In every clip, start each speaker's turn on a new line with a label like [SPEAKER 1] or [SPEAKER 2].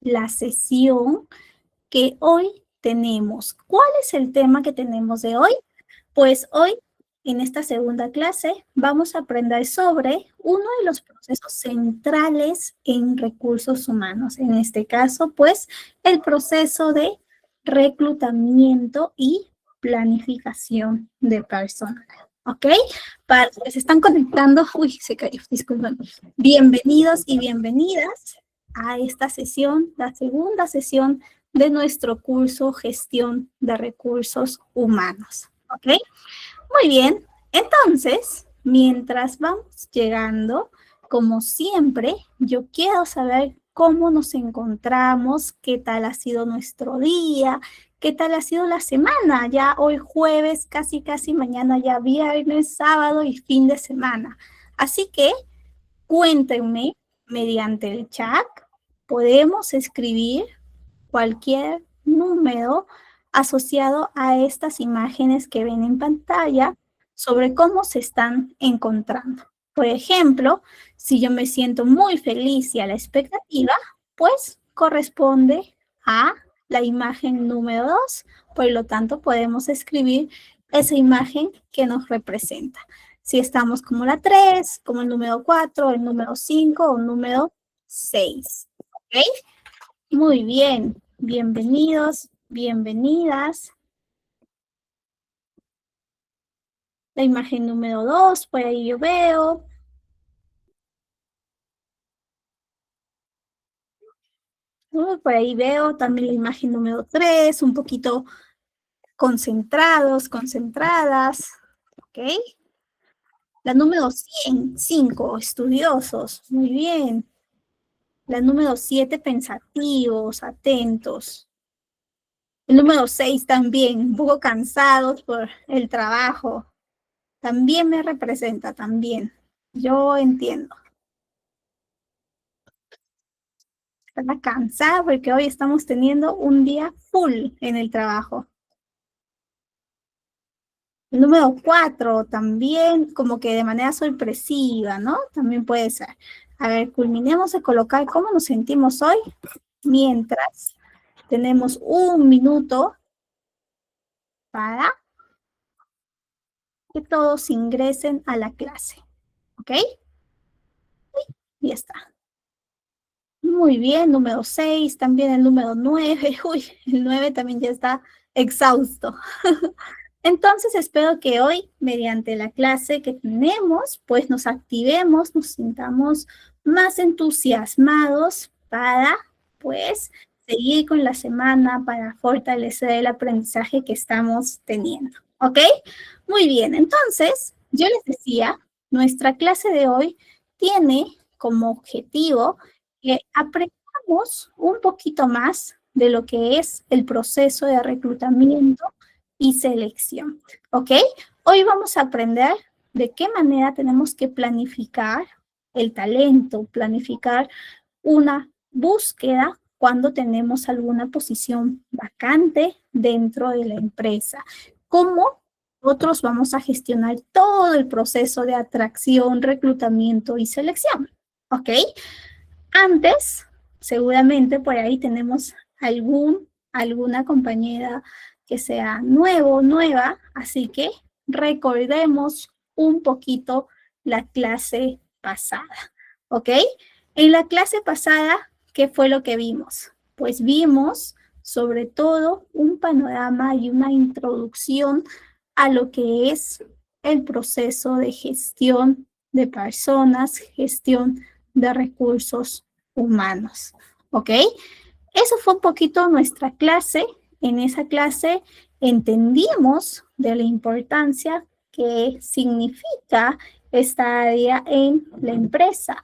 [SPEAKER 1] la sesión que hoy tenemos. ¿Cuál es el tema que tenemos de hoy? Pues hoy, en esta segunda clase, vamos a aprender sobre uno de los procesos centrales en recursos humanos. En este caso, pues, el proceso de reclutamiento y planificación de personal. ¿Ok? Para los que se están conectando, uy, se cayó, disculpen. Bienvenidos y bienvenidas a esta sesión, la segunda sesión de nuestro curso Gestión de Recursos Humanos. ¿Ok? Muy bien. Entonces, mientras vamos llegando, como siempre, yo quiero saber cómo nos encontramos, qué tal ha sido nuestro día, qué tal ha sido la semana. Ya hoy jueves, casi mañana ya viernes, sábado y fin de semana. Así que cuéntenme mediante el chat. Podemos escribir cualquier número asociado a estas imágenes que ven en pantalla sobre cómo se están encontrando. Por ejemplo, si yo me siento muy feliz y a la expectativa, pues corresponde a la imagen número 2. Por lo tanto, podemos escribir esa imagen que nos representa. Si estamos como la 3, como el número 4, el número 5 o el número 6. ¿Ok? Muy bien. Bienvenidos, bienvenidas. La imagen número 2, por ahí yo veo. Por ahí veo también la imagen número 3, un poquito concentrados, concentradas. ¿Ok? La número 5, estudiosos. Muy bien. La número 7, pensativos, atentos. El número 6 también, un poco cansados por el trabajo. También me representa, también. Yo entiendo. Está cansada porque hoy estamos teniendo un día full en el trabajo. El número 4 también como que de manera sorpresiva, ¿no? También puede ser. A ver, culminemos de colocar cómo nos sentimos hoy mientras tenemos un minuto para que todos ingresen a la clase. ¿Ok? Y ya está. Muy bien, número 6, también el número 9. Uy, el 9 también ya está exhausto. Entonces espero que hoy, mediante la clase que tenemos, pues nos activemos, nos sintamos más entusiasmados para, pues, seguir con la semana, para fortalecer el aprendizaje que estamos teniendo. ¿Ok? Muy bien, entonces, yo les decía, nuestra clase de hoy tiene como objetivo que aprendamos un poquito más de lo que es el proceso de reclutamiento y selección, ¿ok? Hoy vamos a aprender de qué manera tenemos que planificar el talento, planificar una búsqueda cuando tenemos alguna posición vacante dentro de la empresa. Cómo nosotros vamos a gestionar todo el proceso de atracción, reclutamiento y selección, ¿ok? Antes, seguramente por ahí tenemos alguna compañera que sea nuevo o nueva, así que recordemos un poquito la clase pasada, ¿ok? En la clase pasada, ¿qué fue lo que vimos? Pues vimos sobre todo un panorama y una introducción a lo que es el proceso de gestión de personas, gestión de recursos humanos, ¿ok? Eso fue un poquito nuestra clase. En esa clase entendimos de la importancia que significa esta área en la empresa,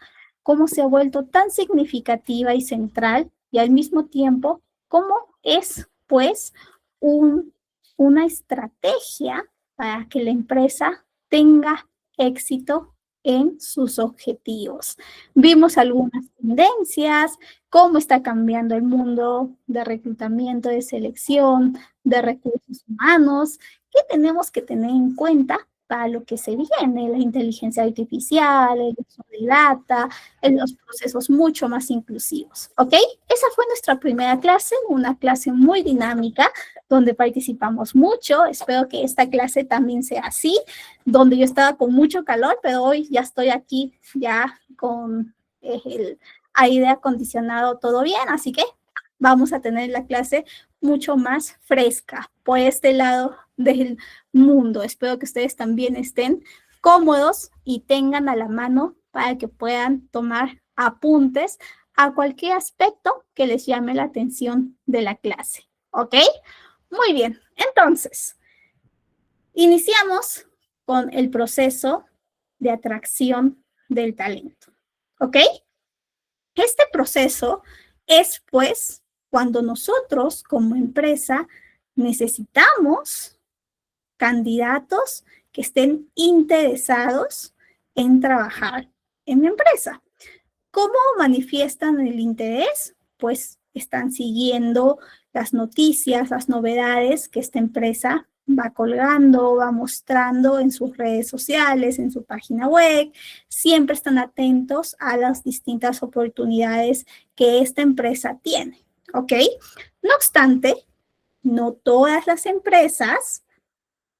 [SPEAKER 1] cómo se ha vuelto tan significativa y central y al mismo tiempo cómo es, pues, una estrategia para que la empresa tenga éxito en sus objetivos. Vimos algunas tendencias, cómo está cambiando el mundo de reclutamiento, de selección, de recursos humanos, qué tenemos que tener en cuenta para lo que se viene, la inteligencia artificial, el uso de data, en los procesos mucho más inclusivos, ¿ok? Esa fue nuestra primera clase, una clase muy dinámica, donde participamos mucho. Espero que esta clase también sea así, donde yo estaba con mucho calor, pero hoy ya estoy aquí ya con el aire acondicionado todo bien, así que vamos a tener la clase mucho más fresca por este lado del mundo. Espero que ustedes también estén cómodos y tengan a la mano para que puedan tomar apuntes a cualquier aspecto que les llame la atención de la clase. ¿Ok? Muy bien. Entonces, iniciamos con el proceso de atracción del talento. ¿Ok? Este proceso es, pues, cuando nosotros como empresa necesitamos candidatos que estén interesados en trabajar en la empresa. ¿Cómo manifiestan el interés? Pues están siguiendo las noticias, las novedades que esta empresa va colgando, va mostrando en sus redes sociales, en su página web. Siempre están atentos a las distintas oportunidades que esta empresa tiene, ¿ok? No obstante, no todas las empresas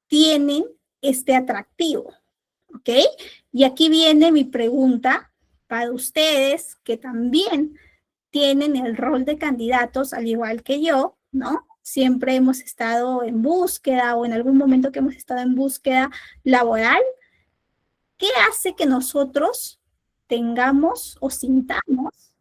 [SPEAKER 1] tienen este atractivo, ¿ok? Y aquí viene mi pregunta para ustedes que también tienen el rol de candidatos, al igual que yo, ¿no? Siempre hemos estado en búsqueda o en algún momento que hemos estado en búsqueda laboral. ¿Qué hace que nosotros tengamos o sintamos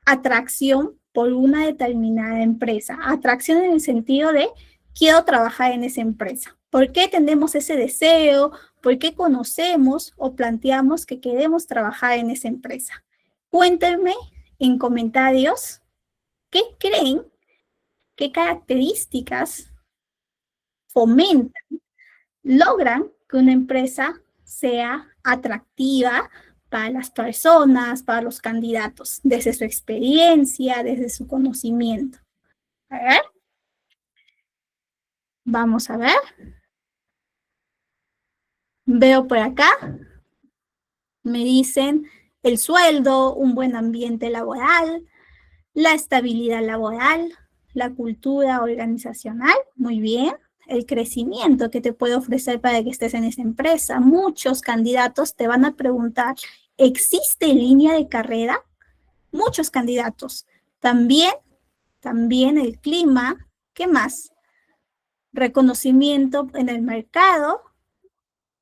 [SPEAKER 1] atracción por una determinada empresa? Atracción en el sentido de quiero trabajar en esa empresa. ¿Por qué tenemos ese deseo? ¿Por qué conocemos o planteamos que queremos trabajar en esa empresa? Cuéntenme en comentarios qué creen, qué características fomentan, logran que una empresa sea atractiva para las personas, para los candidatos, desde su experiencia, desde su conocimiento. A ver, vamos a ver. Veo por acá, me dicen el sueldo, un buen ambiente laboral, la estabilidad laboral, la cultura organizacional, muy bien, el crecimiento que te puede ofrecer para que estés en esa empresa. Muchos candidatos te van a preguntar, ¿existe línea de carrera? Muchos candidatos. También el clima, ¿qué más? Reconocimiento en el mercado,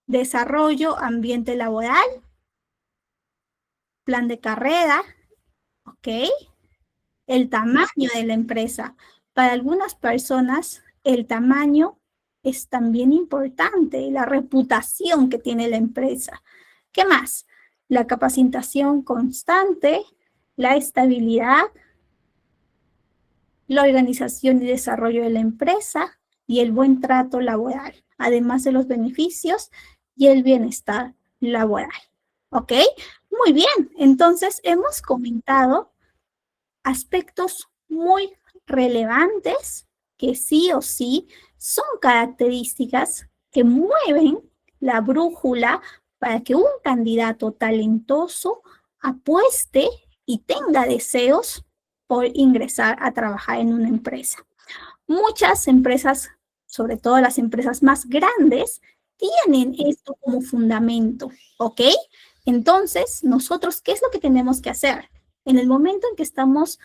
[SPEAKER 1] desarrollo, ambiente laboral, plan de carrera, ¿ok? El tamaño de la empresa. Para algunas personas, el tamaño es también importante, la reputación que tiene la empresa. ¿Qué más? La capacitación constante, la estabilidad, la organización y desarrollo de la empresa y el buen trato laboral, además de los beneficios y el bienestar laboral. ¿Ok? Muy bien, entonces hemos comentado aspectos muy relevantes que sí o sí son características que mueven la brújula para que un candidato talentoso apueste y tenga deseos por ingresar a trabajar en una empresa. Muchas empresas, sobre todo las empresas más grandes, tienen esto como fundamento, ¿ok? Entonces, nosotros, ¿qué es lo que tenemos que hacer? En el momento en que estamos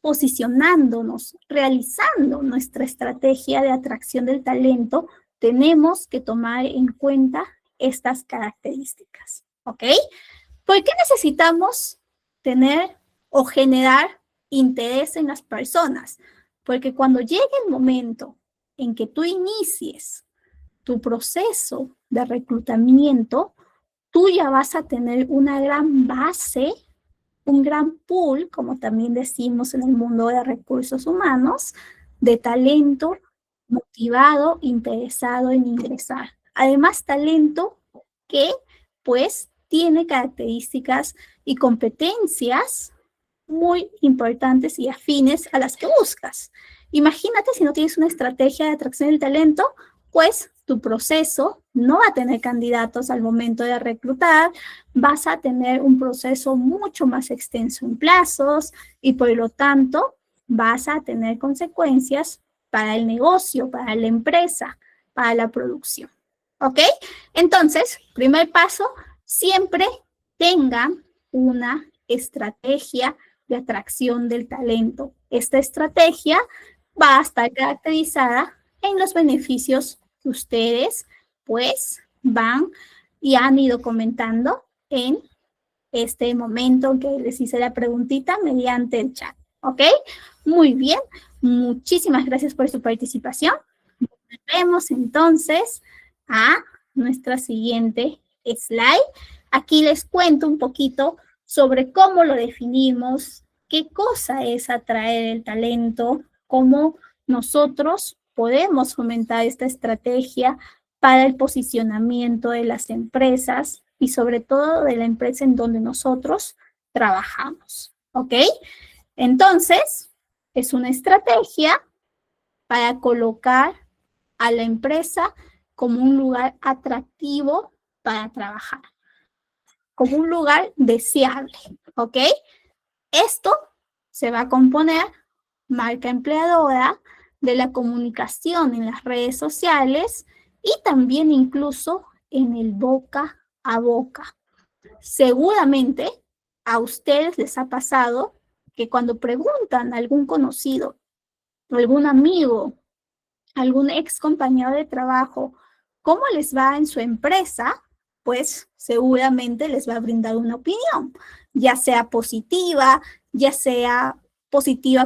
[SPEAKER 1] posicionándonos, realizando nuestra estrategia de atracción del talento, tenemos que tomar en cuenta estas características, ¿ok? ¿Por qué necesitamos tener o generar interés en las personas? Porque cuando llegue el momento en que tú inicies tu proceso de reclutamiento, tú ya vas a tener una gran base, un gran pool, como también decimos en el mundo de recursos humanos, de talento motivado, interesado en ingresar. Además, talento que, pues, tiene características y competencias muy importantes y afines a las que buscas. Imagínate si no tienes una estrategia de atracción del talento, pues tu proceso no va a tener candidatos al momento de reclutar, vas a tener un proceso mucho más extenso en plazos y por lo tanto vas a tener consecuencias para el negocio, para la empresa, para la producción. ¿Ok? Entonces, primer paso, siempre tengan una estrategia de atracción del talento. Esta estrategia va a estar caracterizada en los beneficios que ustedes pues van y han ido comentando en este momento que les hice la preguntita mediante el chat. ¿Ok? Muy bien. Muchísimas gracias por su participación. Vemos entonces a nuestra siguiente slide. Aquí les cuento un poquito sobre cómo lo definimos, qué cosa es atraer el talento, cómo nosotros podemos fomentar esta estrategia para el posicionamiento de las empresas y sobre todo de la empresa en donde nosotros trabajamos. ¿Ok? Entonces, es una estrategia para colocar a la empresa como un lugar atractivo para trabajar, como un lugar deseable, ¿ok? Esto se va a componer marca empleadora, de la comunicación en las redes sociales y también incluso en el boca a boca. Seguramente a ustedes les ha pasado que cuando preguntan a algún conocido, algún amigo, algún ex compañero de trabajo, ¿cómo les va en su empresa? Pues seguramente les va a brindar una opinión, ya sea positiva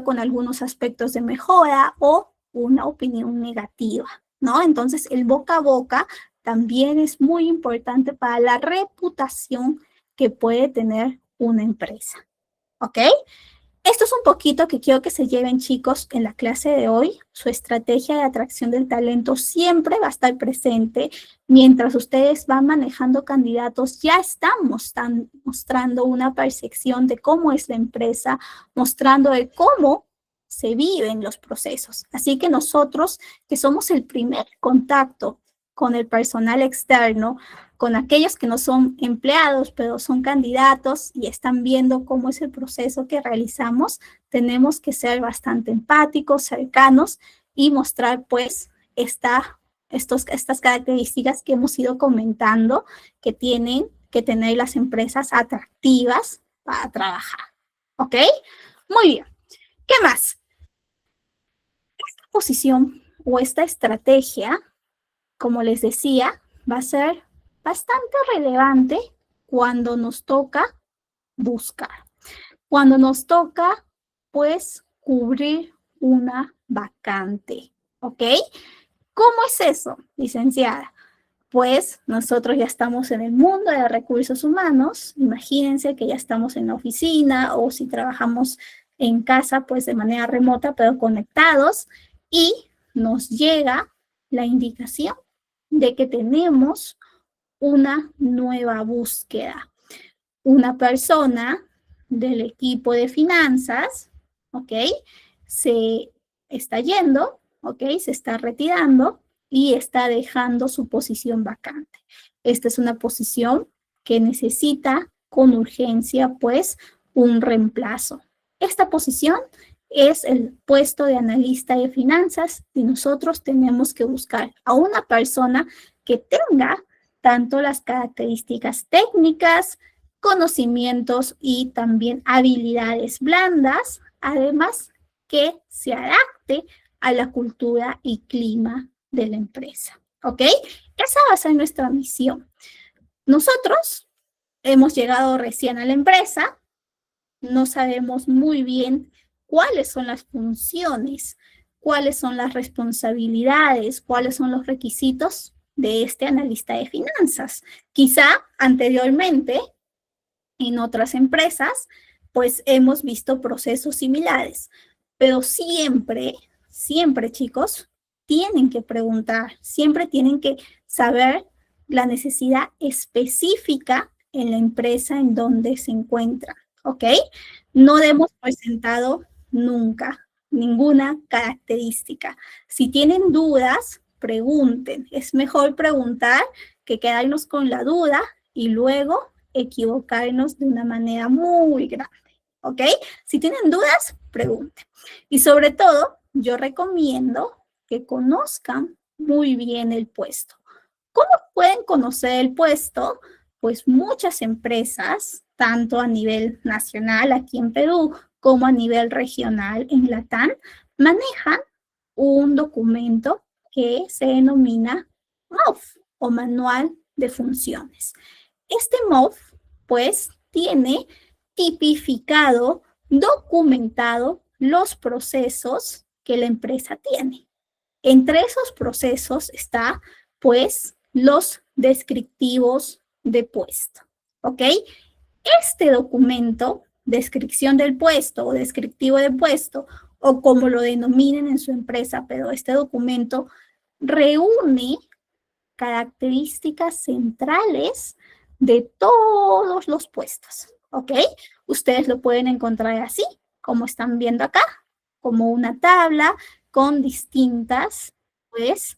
[SPEAKER 1] con algunos aspectos de mejora o una opinión negativa, ¿no? Entonces, el boca a boca también es muy importante para la reputación que puede tener una empresa, ¿ok? Esto es un poquito que quiero que se lleven, chicos, en la clase de hoy. Su estrategia de atracción del talento siempre va a estar presente. Mientras ustedes van manejando candidatos, ya están mostrando una percepción de cómo es la empresa, mostrando de cómo se viven los procesos. Así que nosotros, que somos el primer contacto con el personal externo, con aquellos que no son empleados, pero son candidatos y están viendo cómo es el proceso que realizamos, tenemos que ser bastante empáticos, cercanos y mostrar pues estas características que hemos ido comentando que tienen que tener las empresas atractivas para trabajar. ¿Ok? Muy bien. ¿Qué más? Esta posición o esta estrategia, como les decía, va a ser bastante relevante cuando nos toca buscar, cuando nos toca, pues, cubrir una vacante, ¿ok? ¿Cómo es eso, licenciada? Pues nosotros ya estamos en el mundo de recursos humanos, imagínense que ya estamos en la oficina o si trabajamos en casa, pues de manera remota, pero conectados, y nos llega la indicación de que tenemos una nueva búsqueda. Una persona del equipo de finanzas, ¿ok? Se está yendo, ¿ok? Se está retirando y está dejando su posición vacante. Esta es una posición que necesita con urgencia, pues, un reemplazo. Esta posición es el puesto de analista de finanzas y nosotros tenemos que buscar a una persona que tenga tanto las características técnicas, conocimientos y también habilidades blandas, además que se adapte a la cultura y clima de la empresa. ¿Ok? Esa va a ser nuestra misión. Nosotros hemos llegado recién a la empresa, no sabemos muy bien cuáles son las funciones, cuáles son las responsabilidades, cuáles son los requisitos de este analista de finanzas. Quizá anteriormente en otras empresas, pues hemos visto procesos similares, pero siempre, siempre, chicos, tienen que preguntar, siempre tienen que saber la necesidad específica en la empresa en donde se encuentran, ¿ok? No demos por sentado nunca ninguna característica. Si tienen dudas, pregunten. Es mejor preguntar que quedarnos con la duda y luego equivocarnos de una manera muy grande, ¿ok? Si tienen dudas, pregunten. Y sobre todo, yo recomiendo que conozcan muy bien el puesto. ¿Cómo pueden conocer el puesto? Pues muchas empresas, tanto a nivel nacional aquí en Perú como a nivel regional en Latam, manejan un documento que se denomina MOF o Manual de Funciones. Este MOF, pues, tiene tipificado, documentado los procesos que la empresa tiene. Entre esos procesos está, pues, los descriptivos de puesto, ¿ok? Este documento, descripción del puesto o descriptivo de puesto, o como lo denominen en su empresa, pero este documento reúne características centrales de todos los puestos, ¿ok? Ustedes lo pueden encontrar así, como están viendo acá, como una tabla con distintas, pues,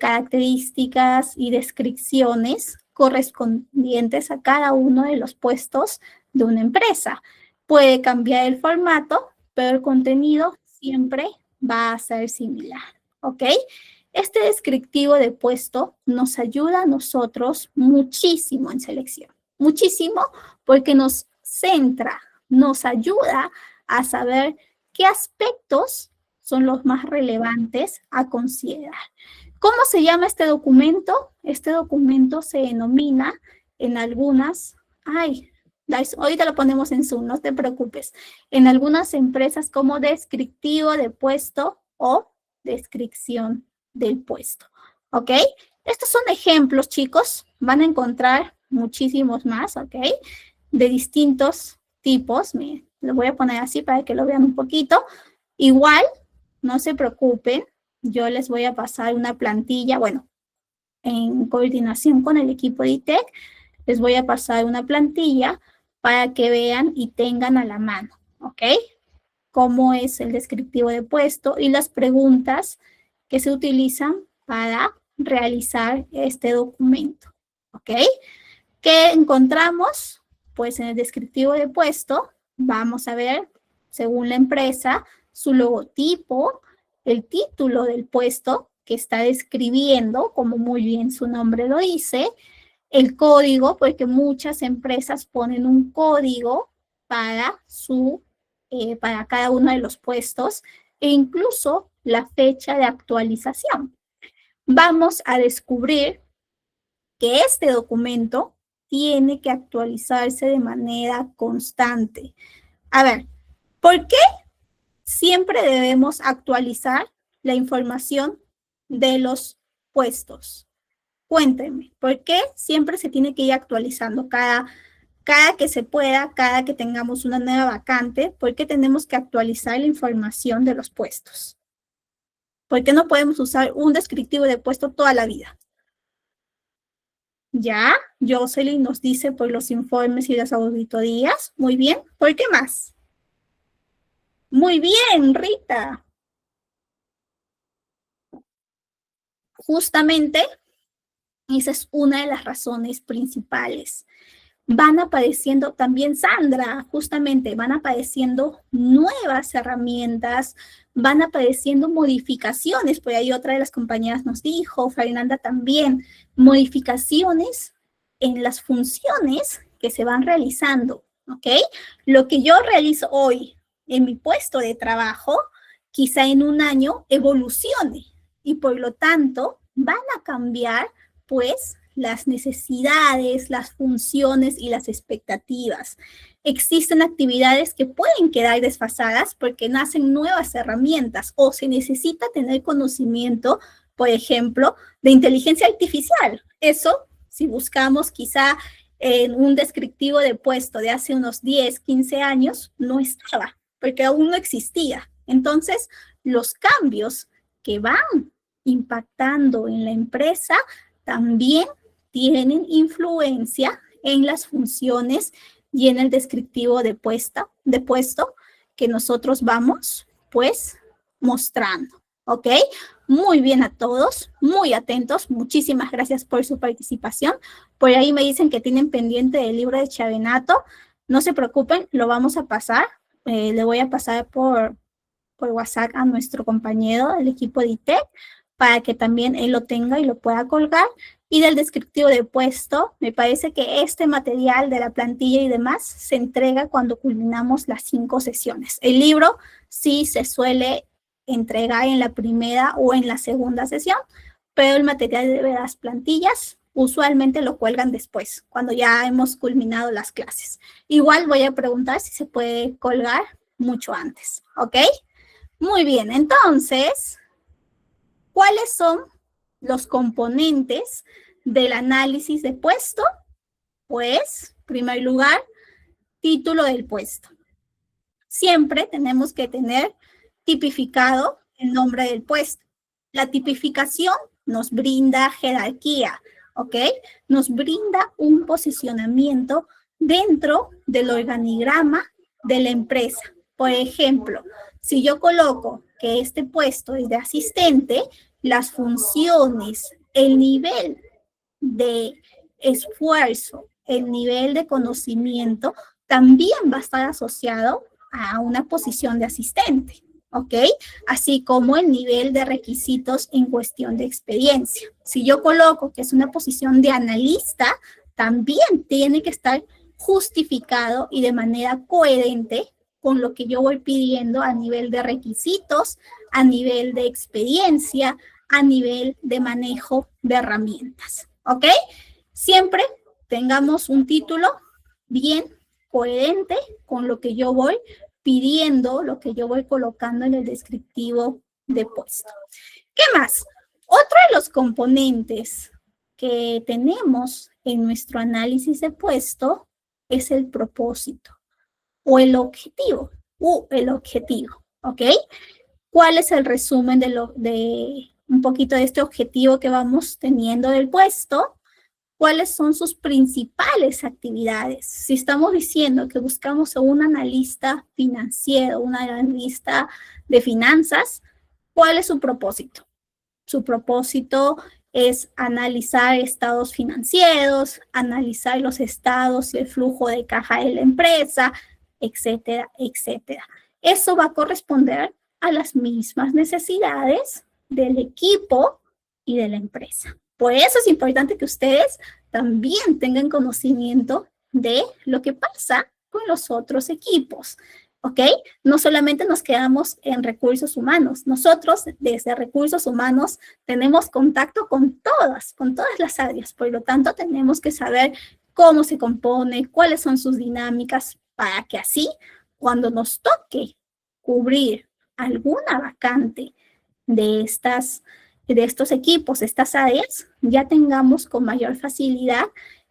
[SPEAKER 1] características y descripciones correspondientes a cada uno de los puestos de una empresa. Puede cambiar el formato, pero el contenido siempre va a ser similar, ¿ok? Este descriptivo de puesto nos ayuda a nosotros muchísimo en selección, muchísimo porque nos centra, nos ayuda a saber qué aspectos son los más relevantes a considerar. ¿Cómo se llama este documento? Este documento se denomina en algunas, ahorita lo ponemos en Zoom, no te preocupes, en algunas empresas como descriptivo de puesto o descripción del puesto, ¿ok? Estos son ejemplos, chicos, van a encontrar muchísimos más, ¿ok? De distintos tipos, miren, lo voy a poner así para que lo vean un poquito. Igual, no se preocupen, yo les voy a pasar una plantilla, bueno, en coordinación con el equipo de ITEC, les voy a pasar una plantilla para que vean y tengan a la mano, ¿ok? Cómo es el descriptivo de puesto y las preguntas que se utilizan para realizar este documento, ¿ok? ¿Qué encontramos? Pues en el descriptivo de puesto vamos a ver, según la empresa, su logotipo, el título del puesto que está describiendo, como muy bien su nombre lo dice, el código, porque muchas empresas ponen un código para para cada uno de los puestos e incluso la fecha de actualización. Vamos a descubrir que este documento tiene que actualizarse de manera constante. A ver, ¿por qué siempre debemos actualizar la información de los puestos? Cuéntenme, ¿por qué siempre se tiene que ir actualizando cada que se pueda, cada que tengamos una nueva vacante? ¿Por qué tenemos que actualizar la información de los puestos? ¿Por qué no podemos usar un descriptivo de puesto toda la vida? Ya, Jocelyn nos dice por los informes y las auditorías. Muy bien, ¿por qué más? Muy bien, Rita. Justamente, esa es una de las razones principales. Van apareciendo también, Sandra, justamente van apareciendo nuevas herramientas, van apareciendo modificaciones, por ahí otra de las compañeras nos dijo, Fernanda también, modificaciones en las funciones que se van realizando, ¿ok? Lo que yo realizo hoy en mi puesto de trabajo, quizá en un año evolucione y por lo tanto van a cambiar, pues, las necesidades, las funciones y las expectativas. Existen actividades que pueden quedar desfasadas porque nacen nuevas herramientas o se necesita tener conocimiento, por ejemplo, de inteligencia artificial. Eso, si buscamos quizá en un descriptivo de puesto de hace unos 10, 15 años, no estaba, porque aún no existía. Entonces, los cambios que van impactando en la empresa también tienen influencia en las funciones y en el descriptivo de puesto que nosotros vamos, pues, mostrando, ¿ok? Muy bien a todos, muy atentos. Muchísimas gracias por su participación. Por ahí me dicen que tienen pendiente el libro de Chavenato. No se preocupen, lo vamos a pasar. Le voy a pasar por WhatsApp a nuestro compañero del equipo de ITEC para que también él lo tenga y lo pueda colgar. Y del descriptivo de puesto, me parece que este material de la plantilla y demás se entrega cuando culminamos las 5 sesiones. El libro sí se suele entregar en la primera o en la segunda sesión, pero el material de las plantillas usualmente lo cuelgan después, cuando ya hemos culminado las clases. Igual voy a preguntar si se puede colgar mucho antes, ¿ok? Muy bien, entonces, ¿cuáles son los componentes del análisis de puesto? Pues, en primer lugar, título del puesto. Siempre tenemos que tener tipificado el nombre del puesto. La tipificación nos brinda jerarquía, ¿ok? Nos brinda un posicionamiento dentro del organigrama de la empresa. Por ejemplo, si yo coloco que este puesto es de asistente, las funciones, el nivel de esfuerzo, el nivel de conocimiento también va a estar asociado a una posición de asistente, ¿ok? Así como el nivel de requisitos en cuestión de experiencia. Si yo coloco que es una posición de analista, también tiene que estar justificado y de manera coherente con lo que yo voy pidiendo a nivel de requisitos, a nivel de experiencia, a nivel de manejo de herramientas, ¿ok? Siempre tengamos un título bien coherente con lo que yo voy pidiendo, lo que yo voy colocando en el descriptivo de puesto. ¿Qué más? Otro de los componentes que tenemos en nuestro análisis de puesto es el propósito o el objetivo, ¿ok? ¿Cuál es el resumen de un poquito de este objetivo que vamos teniendo del puesto? ¿Cuáles son sus principales actividades? Si estamos diciendo que buscamos a un analista financiero, un analista de finanzas, ¿cuál es su propósito? Su propósito es analizar estados financieros, analizar los estados y el flujo de caja de la empresa, etcétera, etcétera. Eso va a corresponder a las mismas necesidades del equipo y de la empresa. Por eso es importante que ustedes también tengan conocimiento de lo que pasa con los otros equipos, ¿ok? No solamente nos quedamos en recursos humanos. Nosotros, desde recursos humanos, tenemos contacto con todas las áreas. Por lo tanto, tenemos que saber cómo se compone, cuáles son sus dinámicas, para que así, cuando nos toque cubrir alguna vacante de estos equipos, estas áreas, ya tengamos con mayor facilidad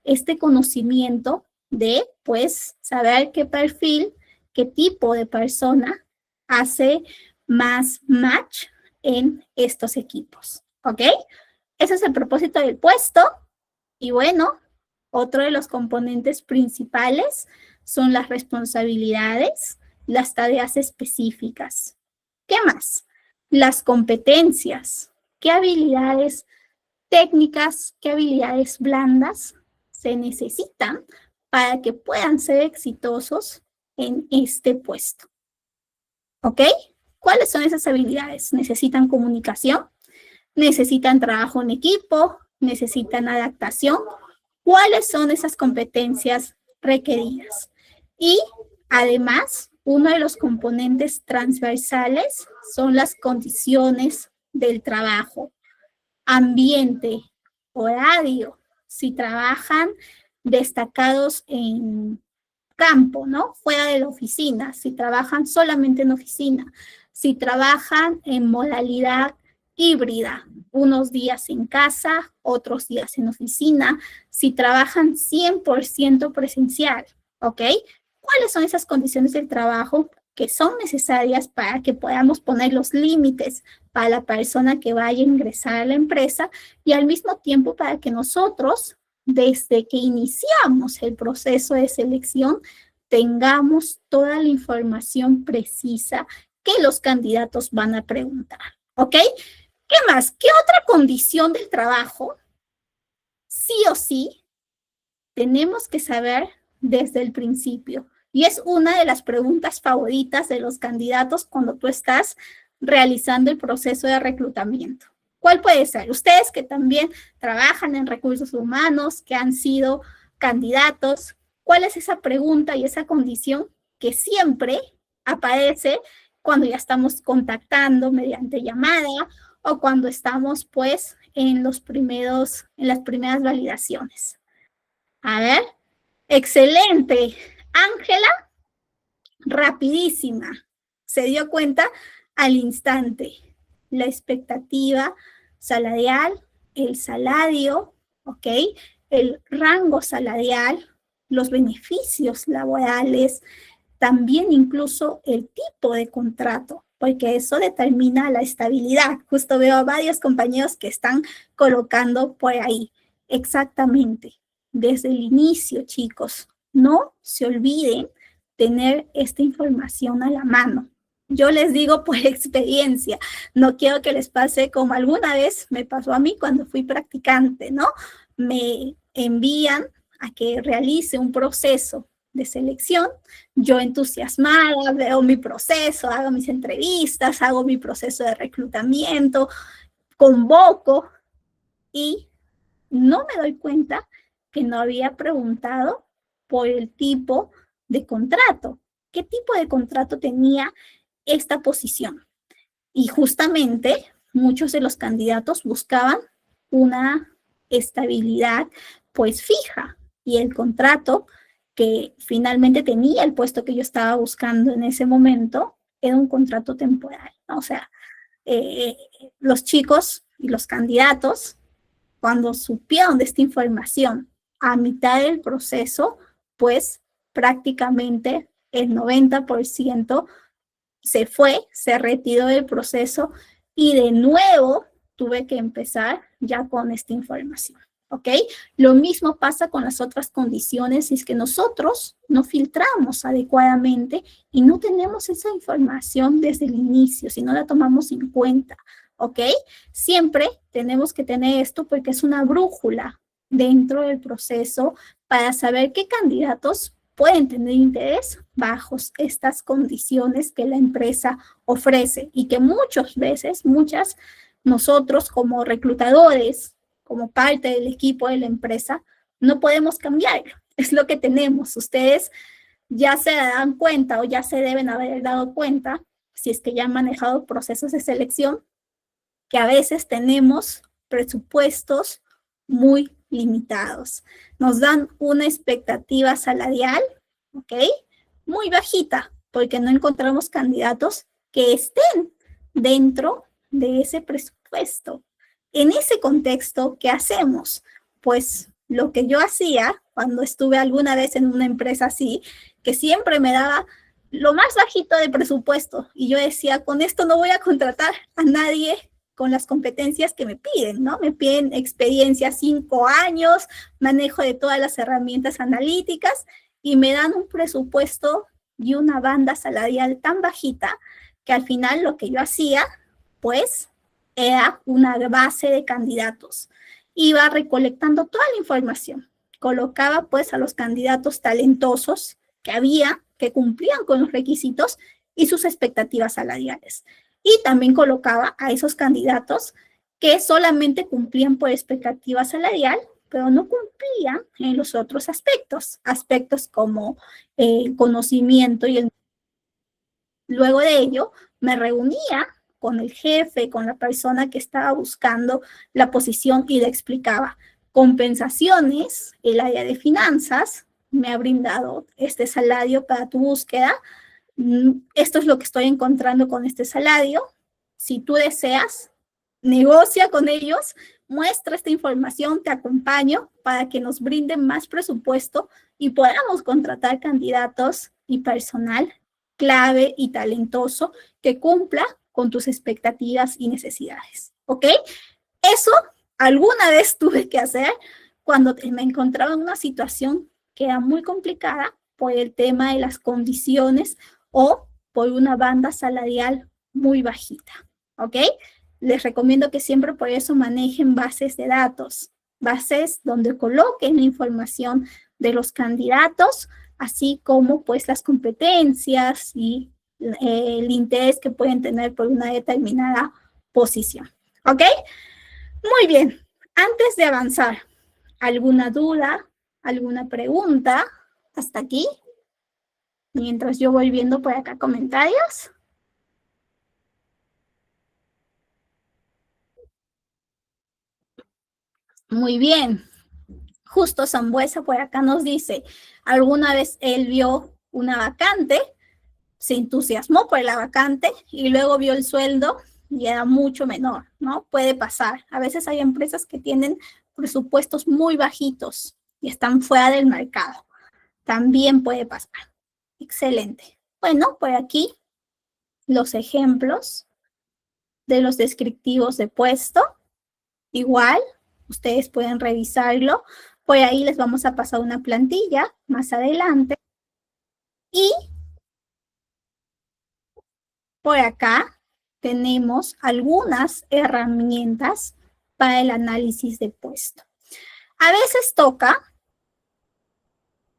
[SPEAKER 1] este conocimiento de, pues, saber qué perfil, qué tipo de persona hace más match en estos equipos, ¿ok? Ese es el propósito del puesto. Y bueno, otro de los componentes principales son las responsabilidades, las tareas específicas. ¿Qué más? Las competencias. ¿Qué habilidades técnicas, qué habilidades blandas se necesitan para que puedan ser exitosos en este puesto? ¿Ok? ¿Cuáles son esas habilidades? Necesitan comunicación, necesitan trabajo en equipo, necesitan adaptación. ¿Cuáles son esas competencias requeridas? Y además, uno de los componentes transversales son las condiciones del trabajo, ambiente, horario, si trabajan destacados en campo, ¿no? Fuera de la oficina, si trabajan solamente en oficina, si trabajan en modalidad híbrida, unos días en casa, otros días en oficina, si trabajan 100% presencial, ¿ok? ¿Cuáles son esas condiciones del trabajo que son necesarias para que podamos poner los límites para la persona que vaya a ingresar a la empresa y al mismo tiempo para que nosotros, desde que iniciamos el proceso de selección, tengamos toda la información precisa que los candidatos van a preguntar? ¿Ok? ¿Qué más? ¿Qué otra condición del trabajo sí o sí tenemos que saber desde el principio? Y es una de las preguntas favoritas de los candidatos cuando tú estás realizando el proceso de reclutamiento. ¿Cuál puede ser? Ustedes que también trabajan en recursos humanos, que han sido candidatos, ¿cuál es esa pregunta y esa condición que siempre aparece cuando ya estamos contactando mediante llamada o cuando estamos pues en las primeras validaciones? A ver, excelente. Ángela, rapidísima. Se dio cuenta al instante. La expectativa salarial, el salario, ¿ok? El rango salarial, los beneficios laborales, también incluso el tipo de contrato, porque eso determina la estabilidad. Justo veo a varios compañeros que están colocando por ahí. Exactamente. Desde el inicio, chicos, no se olviden tener esta información a la mano. Yo les digo por experiencia, no quiero que les pase como alguna vez me pasó a mí cuando fui practicante, ¿no? Me envían a que realice un proceso de selección, yo entusiasmada, veo mi proceso, hago mis entrevistas, hago mi proceso de reclutamiento, convoco y no me doy cuenta que no había preguntado por el tipo de contrato. ¿Qué tipo de contrato tenía esta posición? Y justamente muchos de los candidatos buscaban una estabilidad pues fija y el contrato que finalmente tenía el puesto que yo estaba buscando en ese momento era un contrato temporal, ¿no? O sea, eh, los chicos y los candidatos, cuando supieron de esta información a mitad del proceso, pues prácticamente el 90% se fue, se retiró del proceso y de nuevo tuve que empezar ya con esta información. ¿Ok? Lo mismo pasa con las otras condiciones si es que nosotros no filtramos adecuadamente y no tenemos esa información desde el inicio, si no la tomamos en cuenta. ¿Ok? Siempre tenemos que tener esto porque es una brújula dentro del proceso para saber qué candidatos pueden tener interés bajo estas condiciones que la empresa ofrece y que muchas, nosotros como reclutadores, como parte del equipo de la empresa, no podemos cambiarlo. Es lo que tenemos. Ustedes ya se dan cuenta o ya se deben haber dado cuenta, si es que ya han manejado procesos de selección, que a veces tenemos presupuestos muy limitados. Nos dan una expectativa salarial, ¿ok? Muy bajita, porque no encontramos candidatos que estén dentro de ese presupuesto. En ese contexto, ¿qué hacemos? Pues lo que yo hacía cuando estuve alguna vez en una empresa así, que siempre me daba lo más bajito de presupuesto y yo decía, con esto no voy a contratar a nadie con las competencias que me piden, ¿no? Me piden experiencia 5 años, manejo de todas las herramientas analíticas y me dan un presupuesto y una banda salarial tan bajita que al final lo que yo hacía, pues, era una base de candidatos. Iba recolectando toda la información. Colocaba, pues, a los candidatos talentosos que había, que cumplían con los requisitos y sus expectativas salariales. Y también colocaba a esos candidatos que solamente cumplían por expectativa salarial, pero no cumplían en los otros aspectos como el conocimiento y el... Luego de ello, me reunía con el jefe, con la persona que estaba buscando la posición y le explicaba compensaciones, el área de finanzas me ha brindado este salario para tu búsqueda, esto es lo que estoy encontrando con este salario. Si tú deseas, negocia con ellos, muestra esta información, te acompaño para que nos brinden más presupuesto y podamos contratar candidatos y personal clave y talentoso que cumpla con tus expectativas y necesidades. ¿Ok? Eso alguna vez tuve que hacer cuando me encontraba en una situación que era muy complicada por el tema de las condiciones o por una banda salarial muy bajita. ¿Ok? les recomiendo que siempre por eso manejen bases de datos, bases donde coloquen la información de los candidatos, así como pues las competencias y el interés que pueden tener por una determinada posición. ¿Ok? Muy bien. Antes de avanzar, ¿alguna duda? ¿Alguna pregunta? ¿Hasta aquí? Mientras yo voy viendo por acá comentarios. Muy bien. Justo Sambuesa por acá nos dice, alguna vez él vio una vacante, se entusiasmó por la vacante y luego vio el sueldo y era mucho menor, ¿no? Puede pasar. A veces hay empresas que tienen presupuestos muy bajitos y están fuera del mercado. También puede pasar. Excelente. Bueno, por aquí los ejemplos de los descriptivos de puesto. Igual, ustedes pueden revisarlo. Por ahí les vamos a pasar una plantilla más adelante. Y por acá tenemos algunas herramientas para el análisis de puesto. A veces toca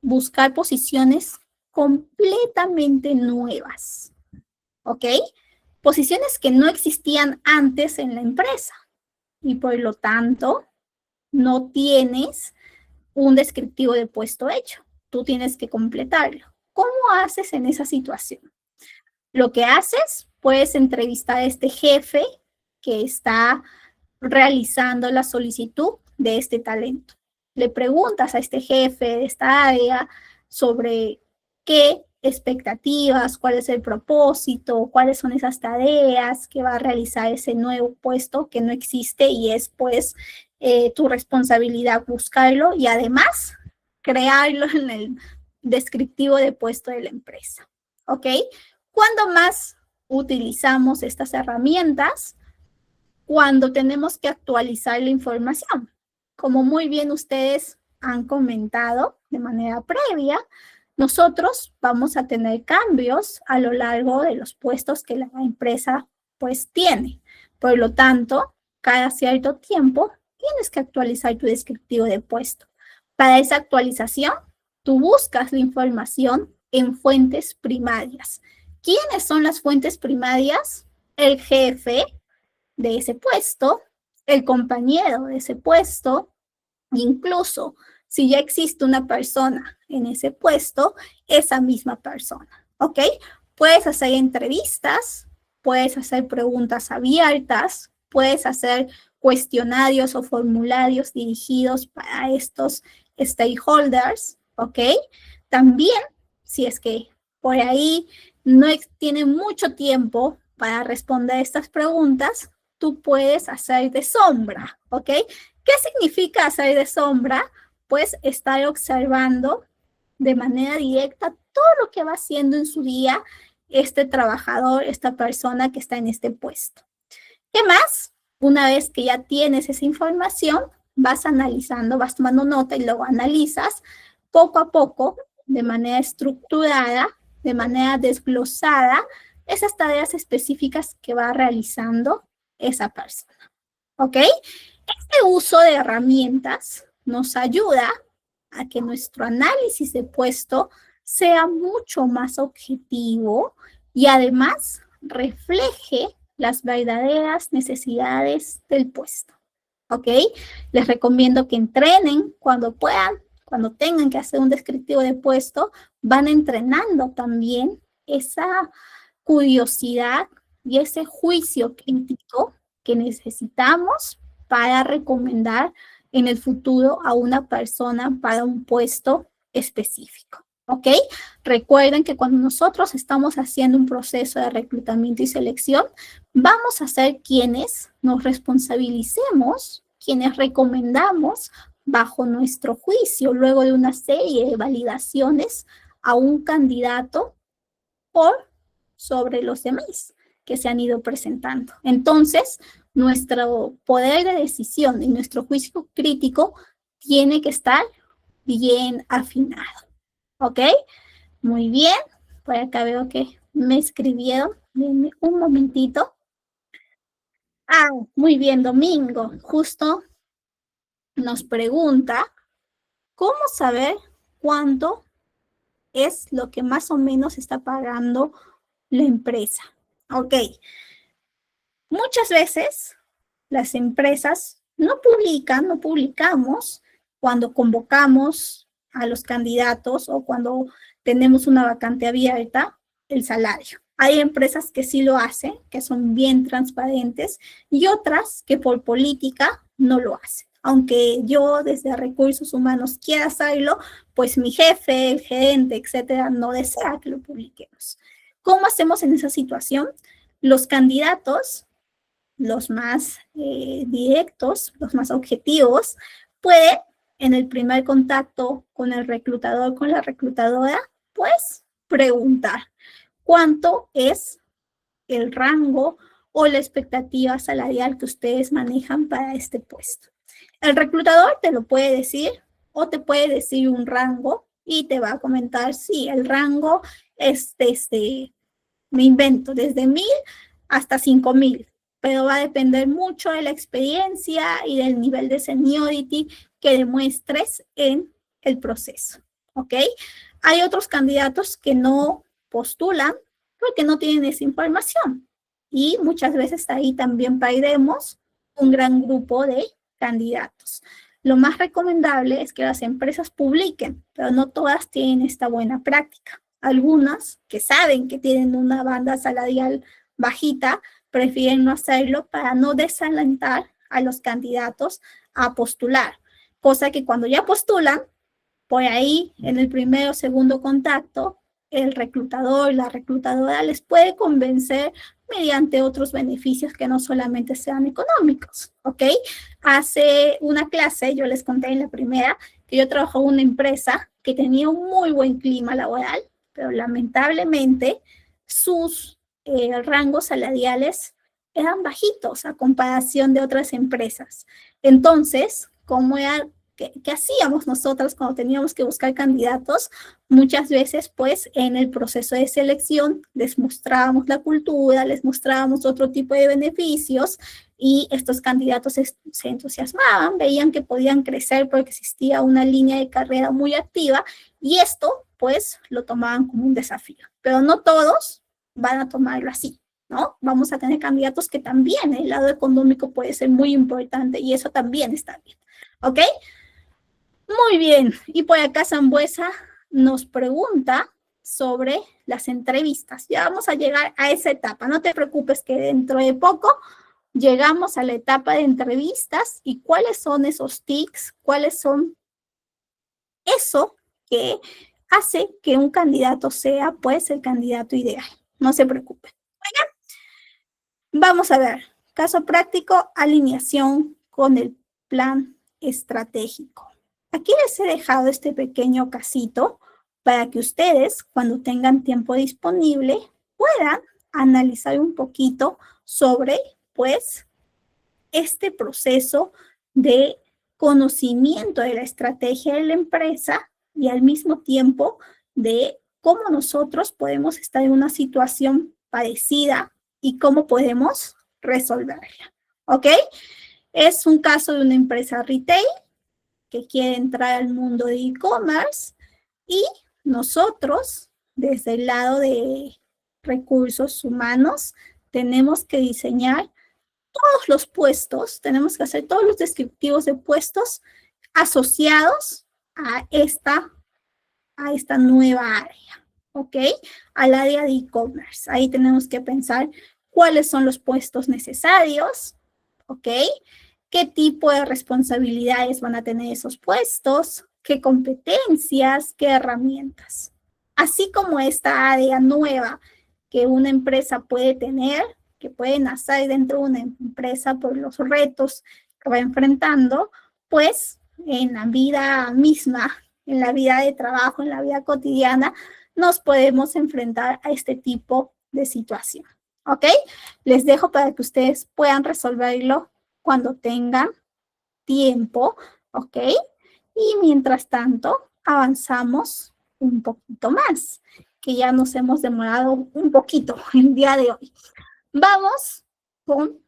[SPEAKER 1] buscar posiciones completamente nuevas, ¿ok? Posiciones que no existían antes en la empresa y por lo tanto no tienes un descriptivo de puesto hecho. Tú tienes que completarlo. ¿Cómo haces en esa situación? Lo que haces, puedes entrevistar a este jefe que está realizando la solicitud de este talento. Le preguntas a este jefe de esta área sobre qué expectativas, cuál es el propósito, cuáles son esas tareas que va a realizar ese nuevo puesto que no existe y es pues tu responsabilidad buscarlo y además crearlo en el descriptivo de puesto de la empresa. ¿Ok? ¿Cuándo más utilizamos estas herramientas? Cuando tenemos que actualizar la información. Como muy bien ustedes han comentado de manera previa, nosotros vamos a tener cambios a lo largo de los puestos que la empresa pues tiene. Por lo tanto, cada cierto tiempo tienes que actualizar tu descriptivo de puesto. Para esa actualización, tú buscas la información en fuentes primarias. ¿Quiénes son las fuentes primarias? El jefe de ese puesto, el compañero de ese puesto, incluso si ya existe una persona en ese puesto, esa misma persona, ¿ok? Puedes hacer entrevistas, puedes hacer preguntas abiertas, puedes hacer cuestionarios o formularios dirigidos para estos stakeholders, ¿ok? También, si es que por ahí no tiene mucho tiempo para responder estas preguntas, tú puedes hacer de sombra, ¿ok? ¿Qué significa hacer de sombra? Pues estar observando de manera directa todo lo que va haciendo en su día este trabajador, esta persona que está en este puesto. ¿Qué más? Una vez que ya tienes esa información, vas analizando, vas tomando nota y luego analizas poco a poco, de manera estructurada, de manera desglosada, esas tareas específicas que va realizando esa persona. ¿Ok? Este uso de herramientas nos ayuda a que nuestro análisis de puesto sea mucho más objetivo y además refleje las verdaderas necesidades del puesto. ¿Ok? Les recomiendo que entrenen cuando puedan, cuando tengan que hacer un descriptivo de puesto, van entrenando también esa curiosidad y ese juicio crítico que necesitamos para recomendar en el futuro a una persona para un puesto específico. ¿Ok? Recuerden que cuando nosotros estamos haciendo un proceso de reclutamiento y selección, vamos a ser quienes nos responsabilicemos, quienes recomendamos bajo nuestro juicio, luego de una serie de validaciones a un candidato por sobre los demás que se han ido presentando. Entonces, nuestro poder de decisión y nuestro juicio crítico tiene que estar bien afinado. ¿Ok? Muy bien. Por acá veo que me escribieron. Denme un momentito. Ah, muy bien, Domingo. Justo nos pregunta, ¿cómo saber cuánto es lo que más o menos está pagando la empresa? Ok, muchas veces las empresas no publicamos cuando convocamos a los candidatos o cuando tenemos una vacante abierta el salario. Hay empresas que sí lo hacen, que son bien transparentes, y otras que por política no lo hacen. Aunque yo desde recursos humanos quiera hacerlo, pues mi jefe, el gerente, etcétera, no desea que lo publiquemos. ¿Cómo hacemos en esa situación? Los candidatos, los más directos, los más objetivos, puede en el primer contacto con el reclutador, con la reclutadora, pues preguntar cuánto es el rango o la expectativa salarial que ustedes manejan para este puesto. El reclutador te lo puede decir o te puede decir un rango y te va a comentar si el rango es desde, me invento, desde 1000 hasta 5000, pero va a depender mucho de la experiencia y del nivel de seniority que demuestres en el proceso, ¿ok? Hay otros candidatos que no postulan porque no tienen esa información y muchas veces ahí también perdemos un gran grupo de candidatos. Lo más recomendable es que las empresas publiquen, pero no todas tienen esta buena práctica. Algunas que saben que tienen una banda salarial bajita, prefieren no hacerlo para no desalentar a los candidatos a postular, cosa que cuando ya postulan, por ahí en el primero o segundo contacto, el reclutador, la reclutadora les puede convencer mediante otros beneficios que no solamente sean económicos, ¿ok? Hace una clase, yo les conté en la primera, que yo trabajo en una empresa que tenía un muy buen clima laboral, pero lamentablemente sus rangos salariales eran bajitos a comparación de otras empresas. Entonces, como era ¿qué hacíamos nosotros cuando teníamos que buscar candidatos? Muchas veces, pues, en el proceso de selección les mostrábamos la cultura, les mostrábamos otro tipo de beneficios y estos candidatos se entusiasmaban, veían que podían crecer porque existía una línea de carrera muy activa y esto, pues, lo tomaban como un desafío. Pero no todos van a tomarlo así, ¿no? Vamos a tener candidatos que también el lado económico puede ser muy importante y eso también está bien, ¿ok? Muy bien, y por acá Sambuesa nos pregunta sobre las entrevistas. Ya vamos a llegar a esa etapa, no te preocupes que dentro de poco llegamos a la etapa de entrevistas y cuáles son esos tics, cuáles son eso que hace que un candidato sea pues el candidato ideal. No se preocupe. Vamos a ver, caso práctico, alineación con el plan estratégico. Aquí les he dejado este pequeño casito para que ustedes, cuando tengan tiempo disponible, puedan analizar un poquito sobre, pues, este proceso de conocimiento de la estrategia de la empresa y al mismo tiempo de cómo nosotros podemos estar en una situación parecida y cómo podemos resolverla. ¿Ok? Es un caso de una empresa retail que quiere entrar al mundo de e-commerce y nosotros, desde el lado de recursos humanos, tenemos que diseñar todos los puestos, tenemos que hacer todos los descriptivos de puestos asociados a esta nueva área, ¿ok? Al área de e-commerce. Ahí tenemos que pensar cuáles son los puestos necesarios, ¿ok? ¿Qué tipo de responsabilidades van a tener esos puestos? ¿Qué competencias? ¿Qué herramientas? Así como esta área nueva que una empresa puede tener, que puede nacer dentro de una empresa por los retos que va enfrentando, pues en la vida misma, en la vida de trabajo, en la vida cotidiana, nos podemos enfrentar a este tipo de situación. ¿Ok? Les dejo para que ustedes puedan resolverlo cuando tengan tiempo, ¿ok? Y mientras tanto, avanzamos un poquito más, que ya nos hemos demorado un poquito el día de hoy. Vamos con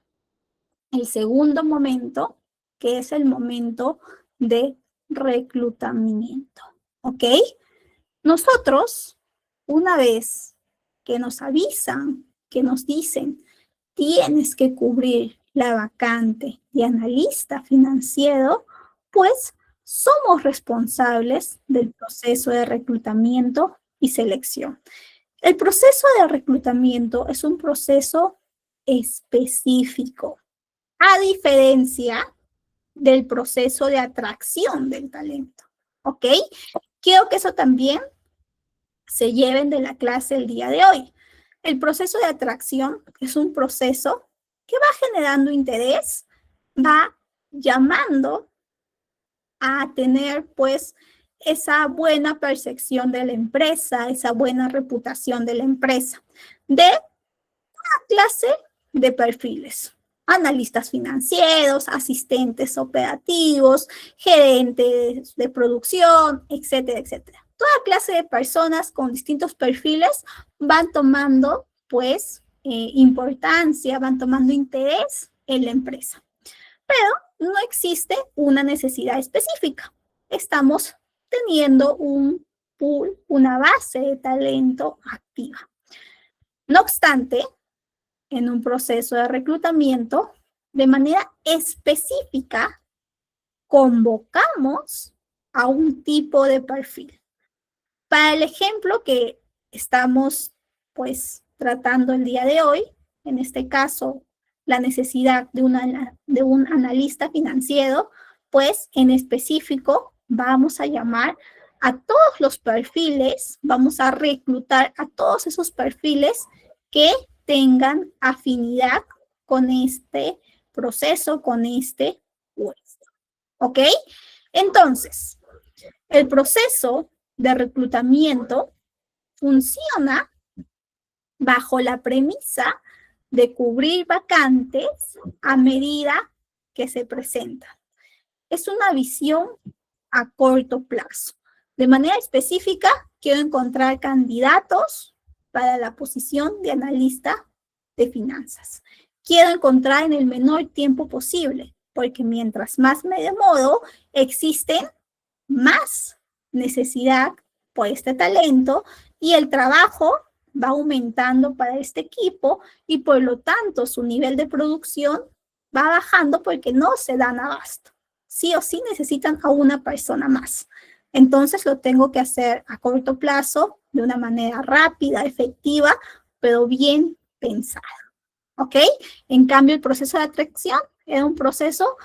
[SPEAKER 1] el segundo momento, que es el momento de reclutamiento, ¿ok? Nosotros, una vez que nos avisan, que nos dicen, tienes que cubrir la vacante de analista financiero, pues somos responsables del proceso de reclutamiento y selección. El proceso de reclutamiento es un proceso específico, a diferencia del proceso de atracción del talento, ¿ok? Quiero que eso también se lleven de la clase el día de hoy. El proceso de atracción es un proceso que va generando interés, va llamando a tener pues esa buena percepción de la empresa, esa buena reputación de la empresa, de una clase de perfiles. Analistas financieros, asistentes operativos, gerentes de producción, etcétera, etcétera. Toda clase de personas con distintos perfiles van tomando, pues, importancia, van tomando interés en la empresa. Pero no existe una necesidad específica. Estamos teniendo un pool, una base de talento activa. No obstante, en un proceso de reclutamiento, de manera específica, convocamos a un tipo de perfil. Para el ejemplo que estamos pues tratando el día de hoy, en este caso, la necesidad de un analista financiero, pues en específico vamos a llamar a todos los perfiles, vamos a reclutar a todos esos perfiles que tengan afinidad con este proceso, con este puesto. ¿Ok? Entonces, el proceso de reclutamiento funciona bajo la premisa de cubrir vacantes a medida que se presentan. Es una visión a corto plazo. De manera específica, quiero encontrar candidatos para la posición de analista de finanzas. Quiero encontrar en el menor tiempo posible, porque mientras más me demoro, existen más necesidad por este talento y el trabajo va aumentando para este equipo y por lo tanto su nivel de producción va bajando porque no se dan abasto. Sí o sí necesitan a una persona más. Entonces lo tengo que hacer a corto plazo, de una manera rápida, efectiva, pero bien pensada. ¿Ok? En cambio, el proceso de atracción es un proceso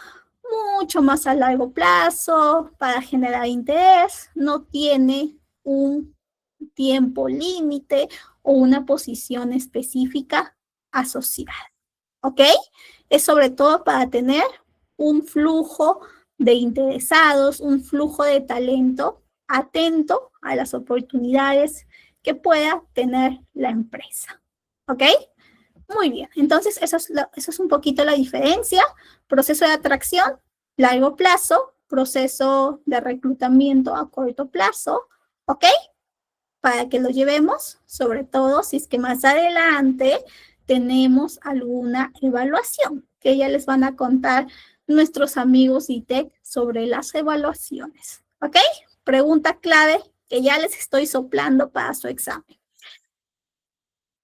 [SPEAKER 1] mucho más a largo plazo para generar interés, no tiene un tiempo límite o una posición específica asociada. ¿Ok? Es sobre todo para tener un flujo de interesados, un flujo de talento atento a las oportunidades que pueda tener la empresa. ¿Ok? Muy bien, entonces eso es un poquito la diferencia. Proceso de atracción, largo plazo, proceso de reclutamiento a corto plazo, ¿ok? Para que lo llevemos, sobre todo si es que más adelante tenemos alguna evaluación, que ya les van a contar nuestros amigos ITEC sobre las evaluaciones, ¿ok? Pregunta clave que ya les estoy soplando para su examen.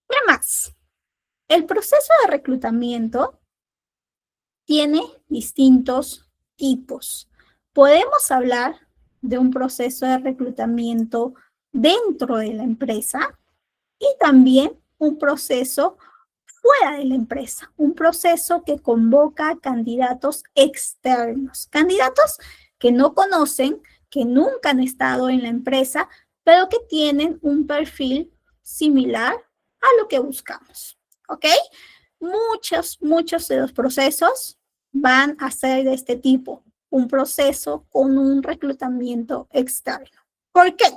[SPEAKER 1] ¿Qué más? El proceso de reclutamiento tiene distintos tipos. Podemos hablar de un proceso de reclutamiento dentro de la empresa y también un proceso fuera de la empresa, un proceso que convoca a candidatos externos, candidatos que no conocen, que nunca han estado en la empresa, pero que tienen un perfil similar a lo que buscamos. ¿Ok? Muchos de los procesos van a ser de este tipo, un proceso con un reclutamiento externo. ¿Por qué?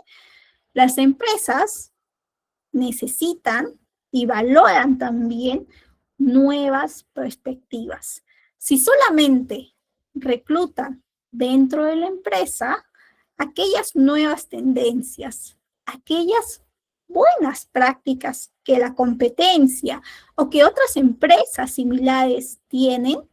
[SPEAKER 1] Las empresas necesitan y valoran también nuevas perspectivas. Si solamente reclutan dentro de la empresa, aquellas nuevas tendencias, aquellas buenas prácticas que la competencia o que otras empresas similares tienen,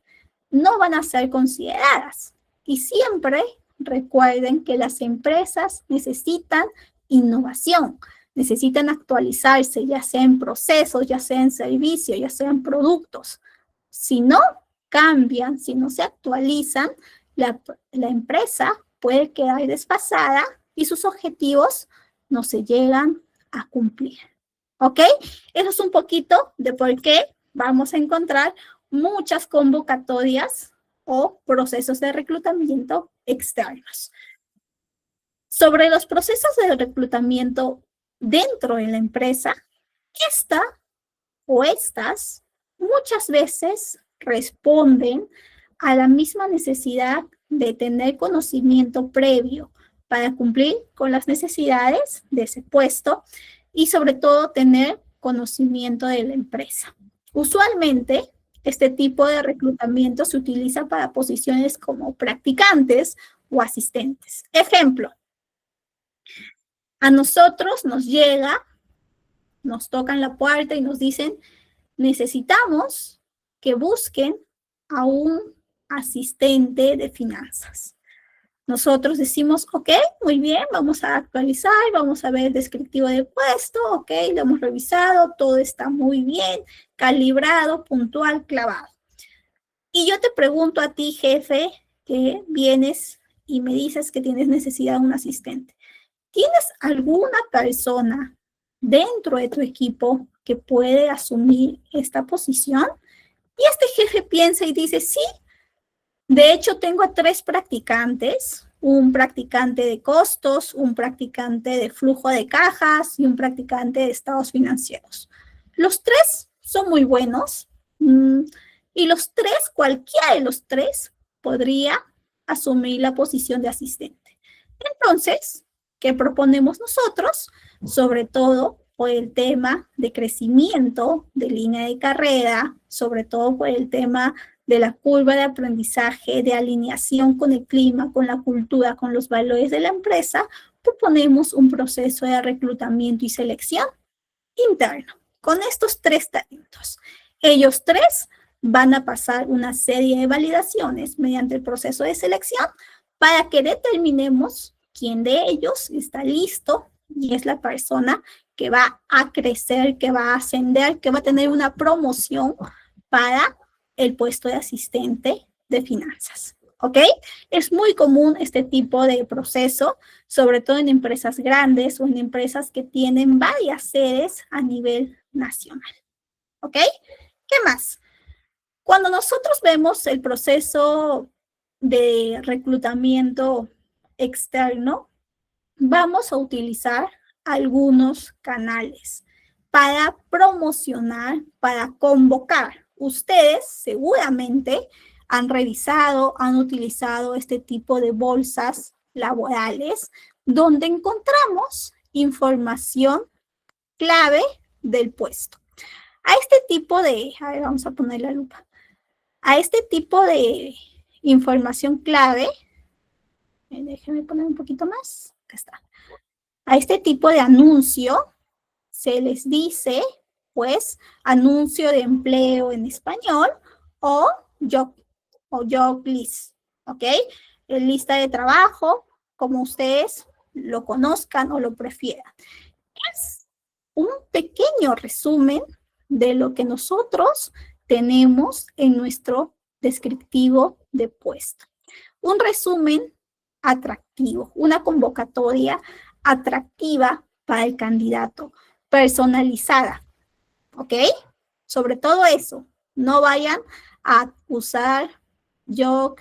[SPEAKER 1] no van a ser consideradas. Y siempre recuerden que las empresas necesitan innovación, necesitan actualizarse, ya sea en procesos, ya sea en servicios, ya sea en productos. Si no cambian, si no se actualizan, la empresa puede quedar desfasada y sus objetivos no se llegan a cumplir. ¿Ok? Eso es un poquito de por qué vamos a encontrar muchas convocatorias o procesos de reclutamiento externos. Sobre los procesos de reclutamiento dentro de la empresa, esta o estas muchas veces responden a la misma necesidad de tener conocimiento previo para cumplir con las necesidades de ese puesto y sobre todo tener conocimiento de la empresa. Usualmente, este tipo de reclutamiento se utiliza para posiciones como practicantes o asistentes. Ejemplo, a nosotros nos llega, nos tocan la puerta y nos dicen, necesitamos que busquen a un asistente de finanzas. Nosotros decimos, ok, muy bien, vamos a actualizar, vamos a ver el descriptivo del puesto, ok, lo hemos revisado, todo está muy bien, calibrado, puntual, clavado. Y yo te pregunto a ti, jefe, que vienes y me dices que tienes necesidad de un asistente. ¿Tienes alguna persona dentro de tu equipo que puede asumir esta posición? Y este jefe piensa y dice, sí, de hecho tengo a 3 practicantes, un practicante de costos, un practicante de flujo de cajas y un practicante de estados financieros. Los 3 son muy buenos y los 3, cualquiera de los 3 podría asumir la posición de asistente. Entonces, ¿qué proponemos nosotros? Sobre todo por el tema de crecimiento de línea de carrera, sobre todo por el tema de la curva de aprendizaje, de alineación con el clima, con la cultura, con los valores de la empresa, proponemos un proceso de reclutamiento y selección interno con estos 3 talentos. Ellos 3 van a pasar una serie de validaciones mediante el proceso de selección para que determinemos quién de ellos está listo y es la persona que va a crecer, que va a ascender, que va a tener una promoción para el puesto de asistente de finanzas. ¿Ok? Es muy común este tipo de proceso, sobre todo en empresas grandes o en empresas que tienen varias sedes a nivel nacional. ¿Ok? ¿Qué más? Cuando nosotros vemos el proceso de reclutamiento externo, vamos a utilizar algunos canales para promocionar, para convocar. Ustedes seguramente han revisado, han utilizado este tipo de bolsas laborales donde encontramos información clave del puesto. A este tipo de, a ver, vamos a poner la lupa. A este tipo de información clave, déjenme poner un poquito más, acá está. A este tipo de anuncio se les dice, pues, anuncio de empleo en español o job list, ¿ok? Lista de trabajo, como ustedes lo conozcan o lo prefieran. Es un pequeño resumen de lo que nosotros tenemos en nuestro descriptivo de puesto. Un resumen atractivo, una convocatoria atractiva para el candidato, personalizada, ¿ok? Sobre todo eso, no vayan a usar job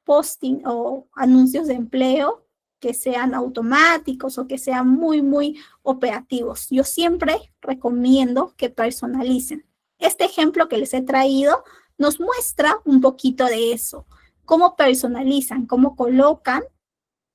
[SPEAKER 1] posting o anuncios de empleo que sean automáticos o que sean muy operativos. Yo siempre recomiendo que personalicen. Este ejemplo que les he traído nos muestra un poquito de eso. Cómo personalizan, cómo colocan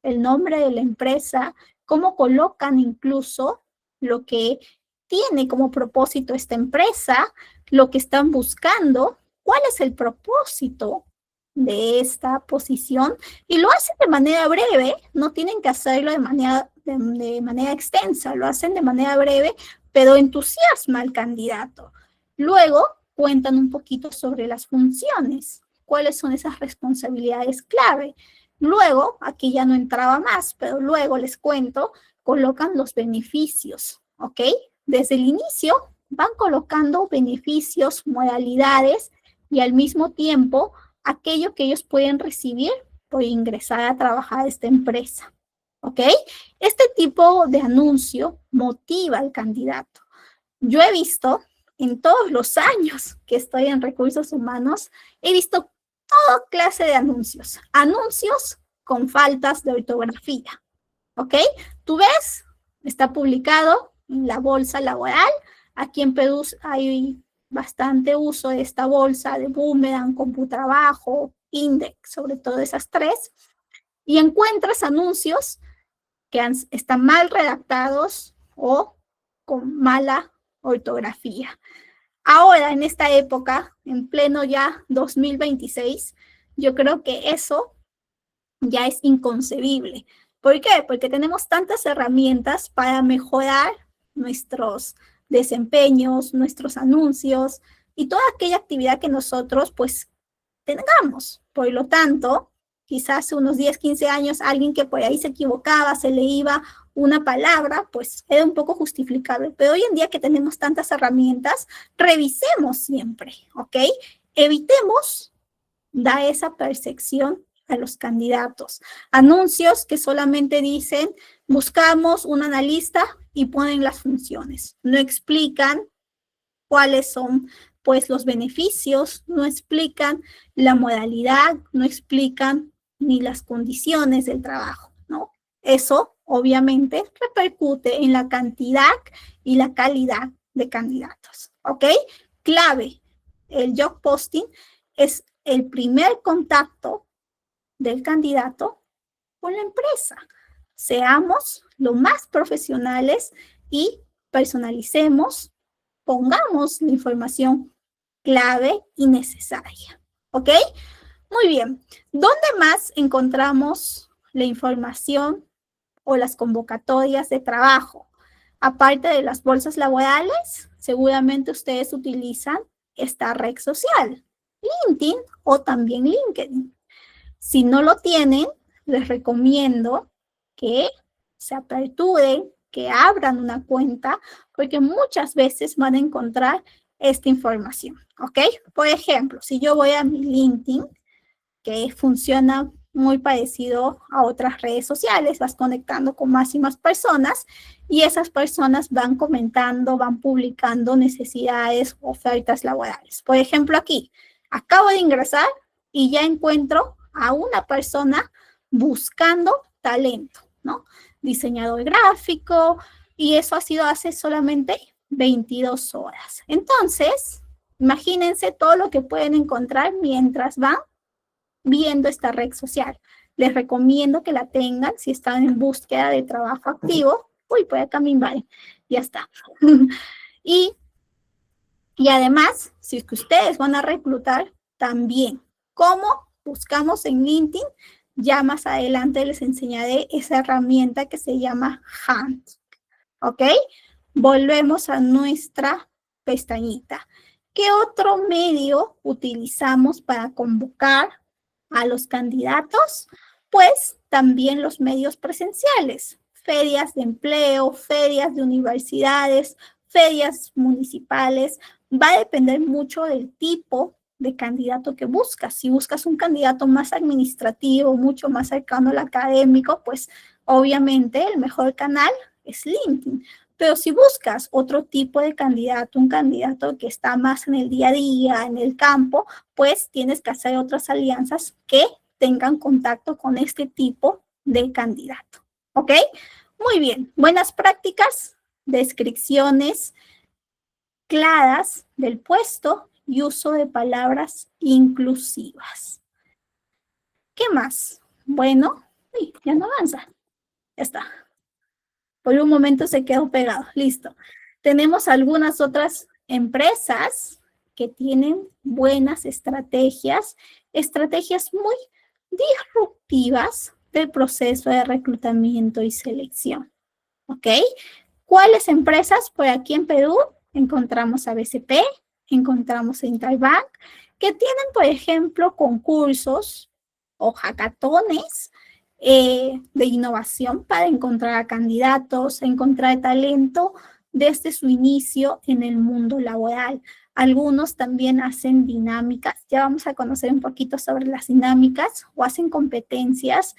[SPEAKER 1] el nombre de la empresa, cómo colocan incluso lo que tiene como propósito esta empresa, lo que están buscando, cuál es el propósito de esta posición, y lo hacen de manera breve, no tienen que hacerlo de manera extensa, lo hacen de manera breve, pero entusiasma al candidato. Luego cuentan un poquito sobre las funciones, cuáles son esas responsabilidades clave. Luego, aquí ya no entraba más, pero luego les cuento, colocan los beneficios, ¿ok? Desde el inicio van colocando beneficios, modalidades y al mismo tiempo aquello que ellos pueden recibir por ingresar a trabajar a esta empresa, ¿ok? Este tipo de anuncio motiva al candidato. Yo he visto en todos los años que estoy en recursos humanos, he visto toda clase de anuncios. Anuncios con faltas de ortografía, ¿ok? Tú ves, está publicado en la bolsa laboral. Aquí en Perú hay bastante uso de esta bolsa de Boomerang, Computrabajo, Index, sobre todo esas tres. Y encuentras anuncios que están mal redactados o con mala ortografía. Ahora, en esta época, en pleno ya 2026, yo creo que eso ya es inconcebible. ¿Por qué? Porque tenemos tantas herramientas para mejorar nuestros desempeños, nuestros anuncios y toda aquella actividad que nosotros pues tengamos. Por lo tanto, quizás hace unos 10, 15 años, alguien que por ahí se equivocaba, se le iba una palabra, pues era un poco justificable. Pero hoy en día que tenemos tantas herramientas, revisemos siempre, ¿ok? Evitemos dar esa percepción a los candidatos. Anuncios que solamente dicen, buscamos un analista y ponen las funciones. No explican cuáles son pues los beneficios, no explican la modalidad, no explican ni las condiciones del trabajo, ¿no? Eso obviamente repercute en la cantidad y la calidad de candidatos, ¿ok? Clave, el job posting es el primer contacto del candidato con la empresa. Seamos lo más profesionales y personalicemos, pongamos la información clave y necesaria, ¿ok? Muy bien. ¿Dónde más encontramos la información o las convocatorias de trabajo? Aparte de las bolsas laborales, seguramente ustedes utilizan esta red social, LinkedIn o también LinkedIn. Si no lo tienen, les recomiendo que se aperturen, que abran una cuenta, porque muchas veces van a encontrar esta información, ¿ok? Por ejemplo, si yo voy a mi LinkedIn, que funciona muy parecido a otras redes sociales, vas conectando con más y más personas y esas personas van comentando, van publicando necesidades, ofertas laborales. Por ejemplo, aquí, acabo de ingresar y ya encuentro a una persona buscando talento, ¿no? Diseñador gráfico, y eso ha sido hace solamente 22 horas. Entonces, imagínense todo lo que pueden encontrar mientras van viendo esta red social. Les recomiendo que la tengan si están en búsqueda de trabajo activo. Uy, por acá me invaden. Ya está. y además, si es que ustedes van a reclutar, también. ¿Cómo buscamos en LinkedIn? Ya más adelante les enseñaré esa herramienta que se llama Hunt. ¿Ok? Volvemos a nuestra pestañita. ¿Qué otro medio utilizamos para convocar a los candidatos? Pues también los medios presenciales, ferias de empleo, ferias de universidades, ferias municipales. Va a depender mucho del tipo de candidato que buscas. Si buscas un candidato más administrativo, mucho más cercano al académico, pues obviamente el mejor canal es LinkedIn. Pero si buscas otro tipo de candidato, un candidato que está más en el día a día, en el campo, pues tienes que hacer otras alianzas que tengan contacto con este tipo de candidato. ¿Ok? Muy bien. Buenas prácticas, descripciones claras del puesto y uso de palabras inclusivas. ¿Qué más? Bueno, ya no avanza. Ya está. Por un momento se quedó pegado. Listo. Tenemos algunas otras empresas que tienen buenas estrategias muy disruptivas del proceso de reclutamiento y selección. ¿Ok? ¿Cuáles empresas? Por aquí en Perú encontramos a BCP, encontramos Interbank, que tienen, por ejemplo, concursos o hackatones de innovación para encontrar a candidatos, encontrar talento desde su inicio en el mundo laboral. Algunos también hacen dinámicas, ya vamos a conocer un poquito sobre las dinámicas, o hacen competencias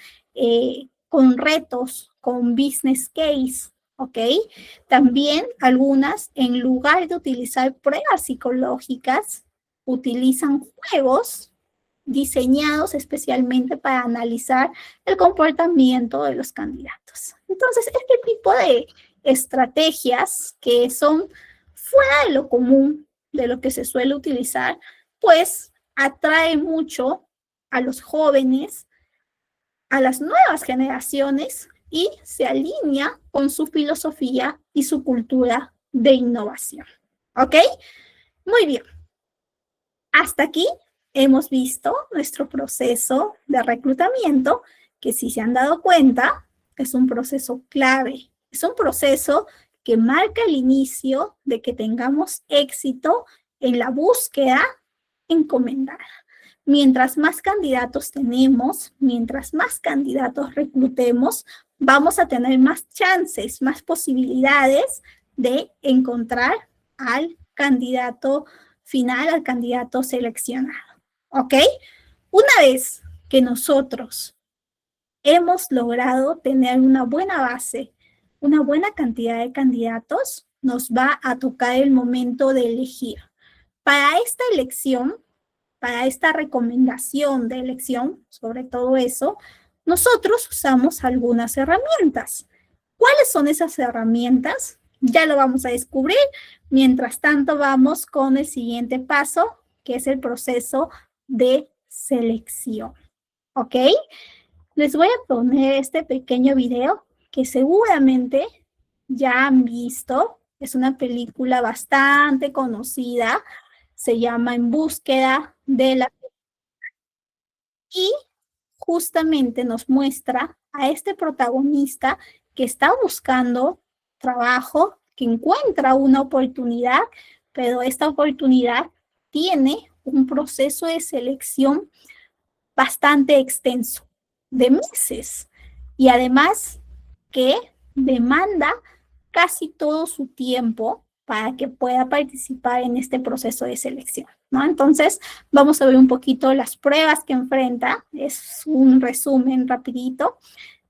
[SPEAKER 1] con retos, con business case, ¿ok? También algunas, en lugar de utilizar pruebas psicológicas, utilizan juegos diseñados especialmente para analizar el comportamiento de los candidatos. Entonces, este tipo de estrategias que son fuera de lo común, de lo que se suele utilizar, pues atrae mucho a los jóvenes, a las nuevas generaciones, y se alinea con su filosofía y su cultura de innovación. ¿Ok? Muy bien. Hasta aquí hemos visto nuestro proceso de reclutamiento, que si se han dado cuenta, es un proceso clave. Es un proceso que marca el inicio de que tengamos éxito en la búsqueda encomendada. Mientras más candidatos tenemos, mientras más candidatos reclutemos, vamos a tener más chances, más posibilidades de encontrar al candidato final, al candidato seleccionado. ¿Ok? Una vez que nosotros hemos logrado tener una buena base, una buena cantidad de candidatos, nos va a tocar el momento de elegir. Para esta elección, para esta recomendación de elección, sobre todo eso, nosotros usamos algunas herramientas. ¿Cuáles son esas herramientas? Ya lo vamos a descubrir. Mientras tanto, vamos con el siguiente paso, que es el proceso de selección. ¿Ok? Les voy a poner este pequeño video que seguramente ya han visto. Es una película bastante conocida. Se llama En búsqueda de la... Y justamente nos muestra a este protagonista que está buscando trabajo, que encuentra una oportunidad, pero esta oportunidad tiene un proceso de selección bastante extenso, de meses, y además que demanda casi todo su tiempo para que pueda participar en este proceso de selección, ¿no? Entonces, vamos a ver un poquito las pruebas que enfrenta. Es un resumen rapidito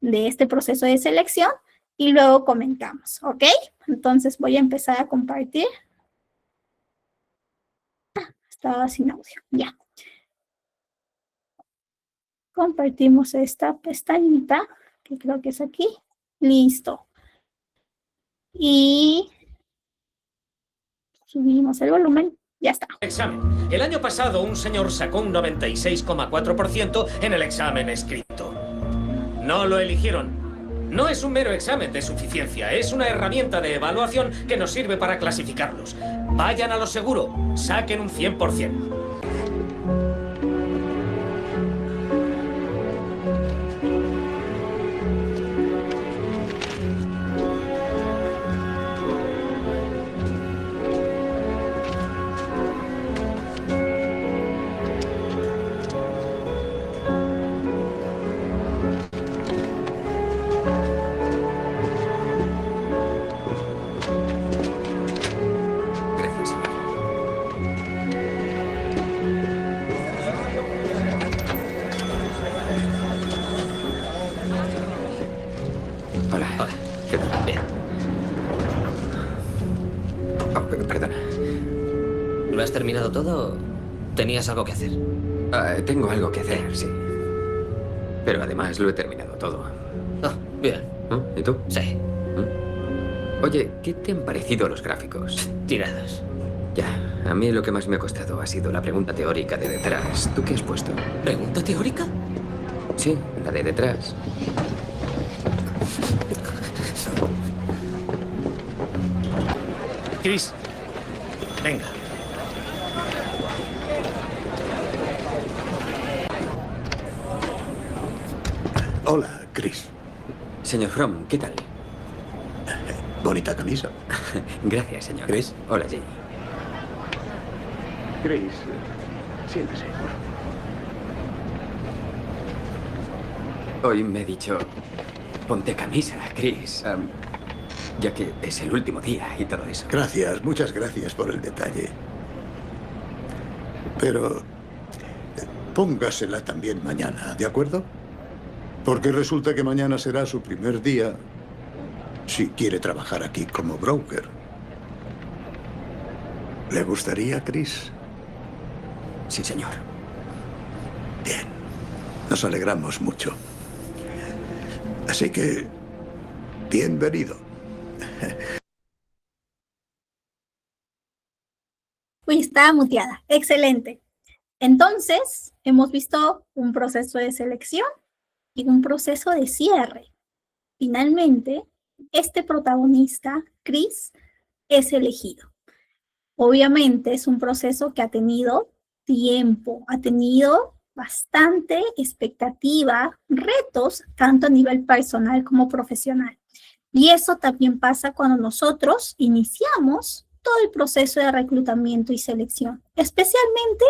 [SPEAKER 1] de este proceso de selección y luego comentamos, ¿ok? Entonces, voy a empezar a compartir. Estaba sin audio, ya. Compartimos esta pestañita, que creo que es aquí. Listo. Y subimos el volumen. Ya está.
[SPEAKER 2] Examen. El año pasado un señor sacó un 96,4% en el examen escrito. No lo eligieron. No es un mero examen de suficiencia, es una herramienta de evaluación que nos sirve para clasificarlos. Vayan a lo seguro, saquen un 100%.
[SPEAKER 3] Perdona.
[SPEAKER 4] ¿Lo has terminado todo? ¿Tenías algo que hacer?
[SPEAKER 3] Tengo algo que hacer, sí. Pero además lo he terminado todo.
[SPEAKER 4] Ah, bien.
[SPEAKER 3] ¿Y tú?
[SPEAKER 4] Sí.
[SPEAKER 3] Oye, ¿qué te han parecido los gráficos?
[SPEAKER 4] Tirados.
[SPEAKER 3] Ya, a mí lo que más me ha costado ha sido la pregunta teórica de detrás. ¿Tú qué has puesto?
[SPEAKER 4] ¿Pregunta teórica?
[SPEAKER 3] Sí, la de detrás.
[SPEAKER 2] Chris, venga.
[SPEAKER 5] Hola, Chris.
[SPEAKER 3] Señor Fromm, ¿qué tal?
[SPEAKER 5] Bonita camisa.
[SPEAKER 3] Gracias, señor.
[SPEAKER 5] ¿Chris?
[SPEAKER 3] Hola, Jay.
[SPEAKER 5] Chris, siéntese.
[SPEAKER 3] Hoy me he dicho, ponte camisa, Chris, ya que es el último día y todo eso.
[SPEAKER 5] Gracias, muchas gracias por el detalle. Pero póngasela también mañana, ¿de acuerdo? Porque resulta que mañana será su primer día si quiere trabajar aquí como broker. ¿Le gustaría, Chris?
[SPEAKER 3] Sí, señor.
[SPEAKER 5] Bien, nos alegramos mucho. Así que, bienvenido.
[SPEAKER 1] Uy, estaba muteada. Excelente. Entonces, hemos visto un proceso de selección y un proceso de cierre. Finalmente, este protagonista, Chris, es elegido. Obviamente es un proceso que ha tenido tiempo, ha tenido bastante expectativa, retos, tanto a nivel personal como profesional. Y eso también pasa cuando nosotros iniciamos todo el proceso de reclutamiento y selección, especialmente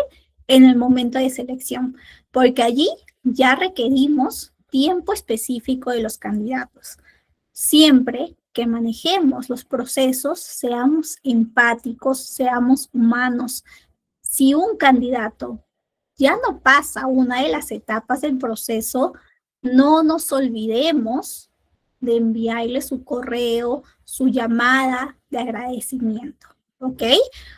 [SPEAKER 1] en el momento de selección, porque allí ya requerimos tiempo específico de los candidatos. Siempre que manejemos los procesos, seamos empáticos, seamos humanos. Si un candidato ya no pasa una de las etapas del proceso, no nos olvidemos de enviarle su correo, su llamada de agradecimiento, ¿ok?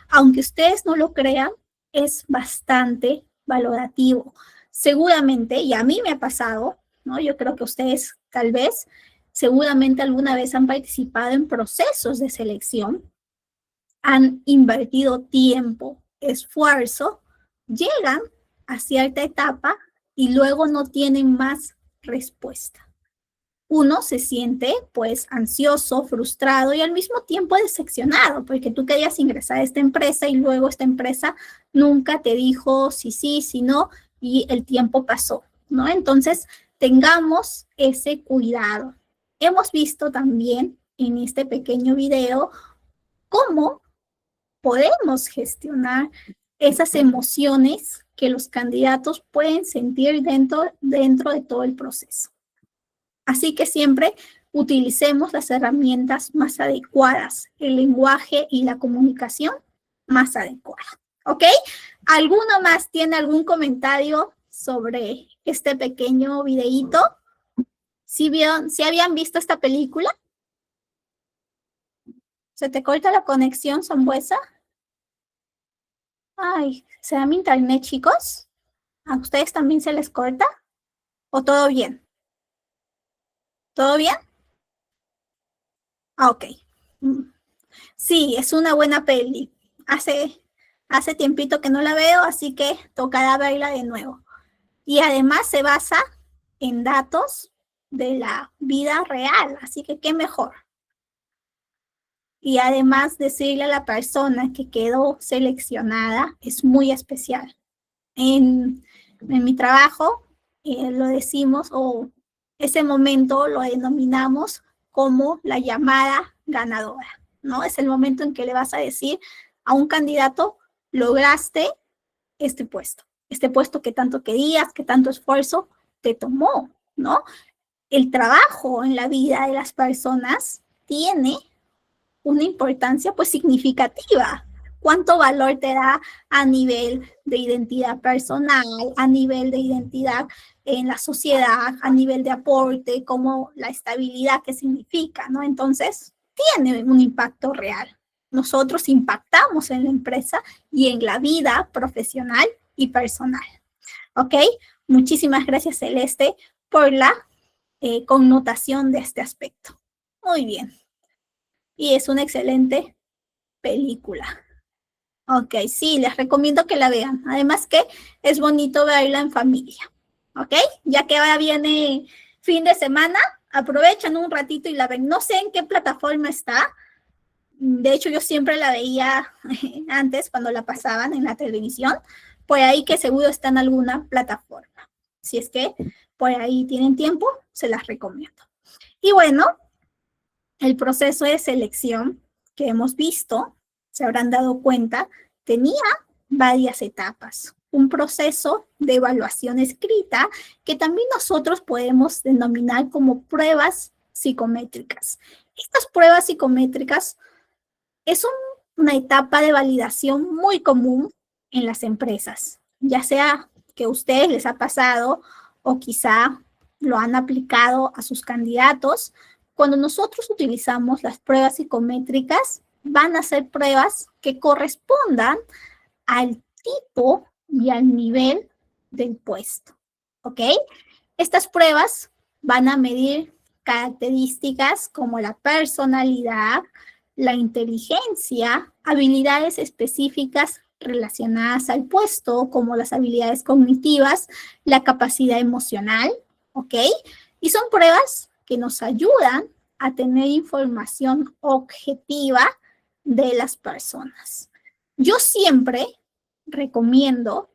[SPEAKER 1] Aunque ustedes no lo crean, es bastante valorativo. Seguramente, y a mí me ha pasado, ¿no? Yo creo que ustedes tal vez, seguramente alguna vez han participado en procesos de selección, han invertido tiempo, esfuerzo, llegan a cierta etapa y luego no tienen más respuesta. Uno se siente pues ansioso, frustrado y al mismo tiempo decepcionado porque tú querías ingresar a esta empresa y luego esta empresa nunca te dijo si sí, si no y el tiempo pasó, ¿no? Entonces tengamos ese cuidado. Hemos visto también en este pequeño video cómo podemos gestionar esas emociones que los candidatos pueden sentir dentro de todo el proceso. Así que siempre utilicemos las herramientas más adecuadas, el lenguaje y la comunicación más adecuada. ¿Ok? ¿Alguno más tiene algún comentario sobre este pequeño videíto? ¿Sí habían visto esta película? ¿Se te corta la conexión, Sambuesa? Ay, ¿será mi internet, chicos? ¿A ustedes también se les corta? ¿O todo bien? ¿Todo bien? Ah, ok. Sí, es una buena peli. Hace tiempito que no la veo, así que tocará verla de nuevo. Y además se basa en datos de la vida real, así que qué mejor. Y además decirle a la persona que quedó seleccionada es muy especial. En mi trabajo lo decimos o ese momento lo denominamos como la llamada ganadora, ¿no? Es el momento en que le vas a decir a un candidato, lograste este puesto que tanto querías, que tanto esfuerzo te tomó, ¿no? El trabajo en la vida de las personas tiene una importancia pues significativa. ¿Cuánto valor te da a nivel de identidad personal, a nivel de identidad en la sociedad, a nivel de aporte, como la estabilidad que significa, ¿no? Entonces, tiene un impacto real. Nosotros impactamos en la empresa y en la vida profesional y personal. ¿Ok? Muchísimas gracias, Celeste, por la connotación de este aspecto. Muy bien. Y es una excelente película. Ok, sí, les recomiendo que la vean. Además que es bonito verla en familia. ¿Ok? Ya que ahora viene fin de semana, aprovechan un ratito y la ven. No sé en qué plataforma está. De hecho, yo siempre la veía antes cuando la pasaban en la televisión. Por ahí que seguro está en alguna plataforma. Si es que por ahí tienen tiempo, se las recomiendo. Y bueno, el proceso de selección que hemos visto, se habrán dado cuenta, tenía varias etapas. Un proceso de evaluación escrita que también nosotros podemos denominar como pruebas psicométricas. Estas pruebas psicométricas es una etapa de validación muy común en las empresas, ya sea que a ustedes les ha pasado o quizá lo han aplicado a sus candidatos. Cuando nosotros utilizamos las pruebas psicométricas, van a ser pruebas que correspondan al tipo y al nivel del puesto, ¿ok? Estas pruebas van a medir características como la personalidad, la inteligencia, habilidades específicas relacionadas al puesto, como las habilidades cognitivas, la capacidad emocional, ¿ok? Y son pruebas que nos ayudan a tener información objetiva de las personas. Yo siempre recomiendo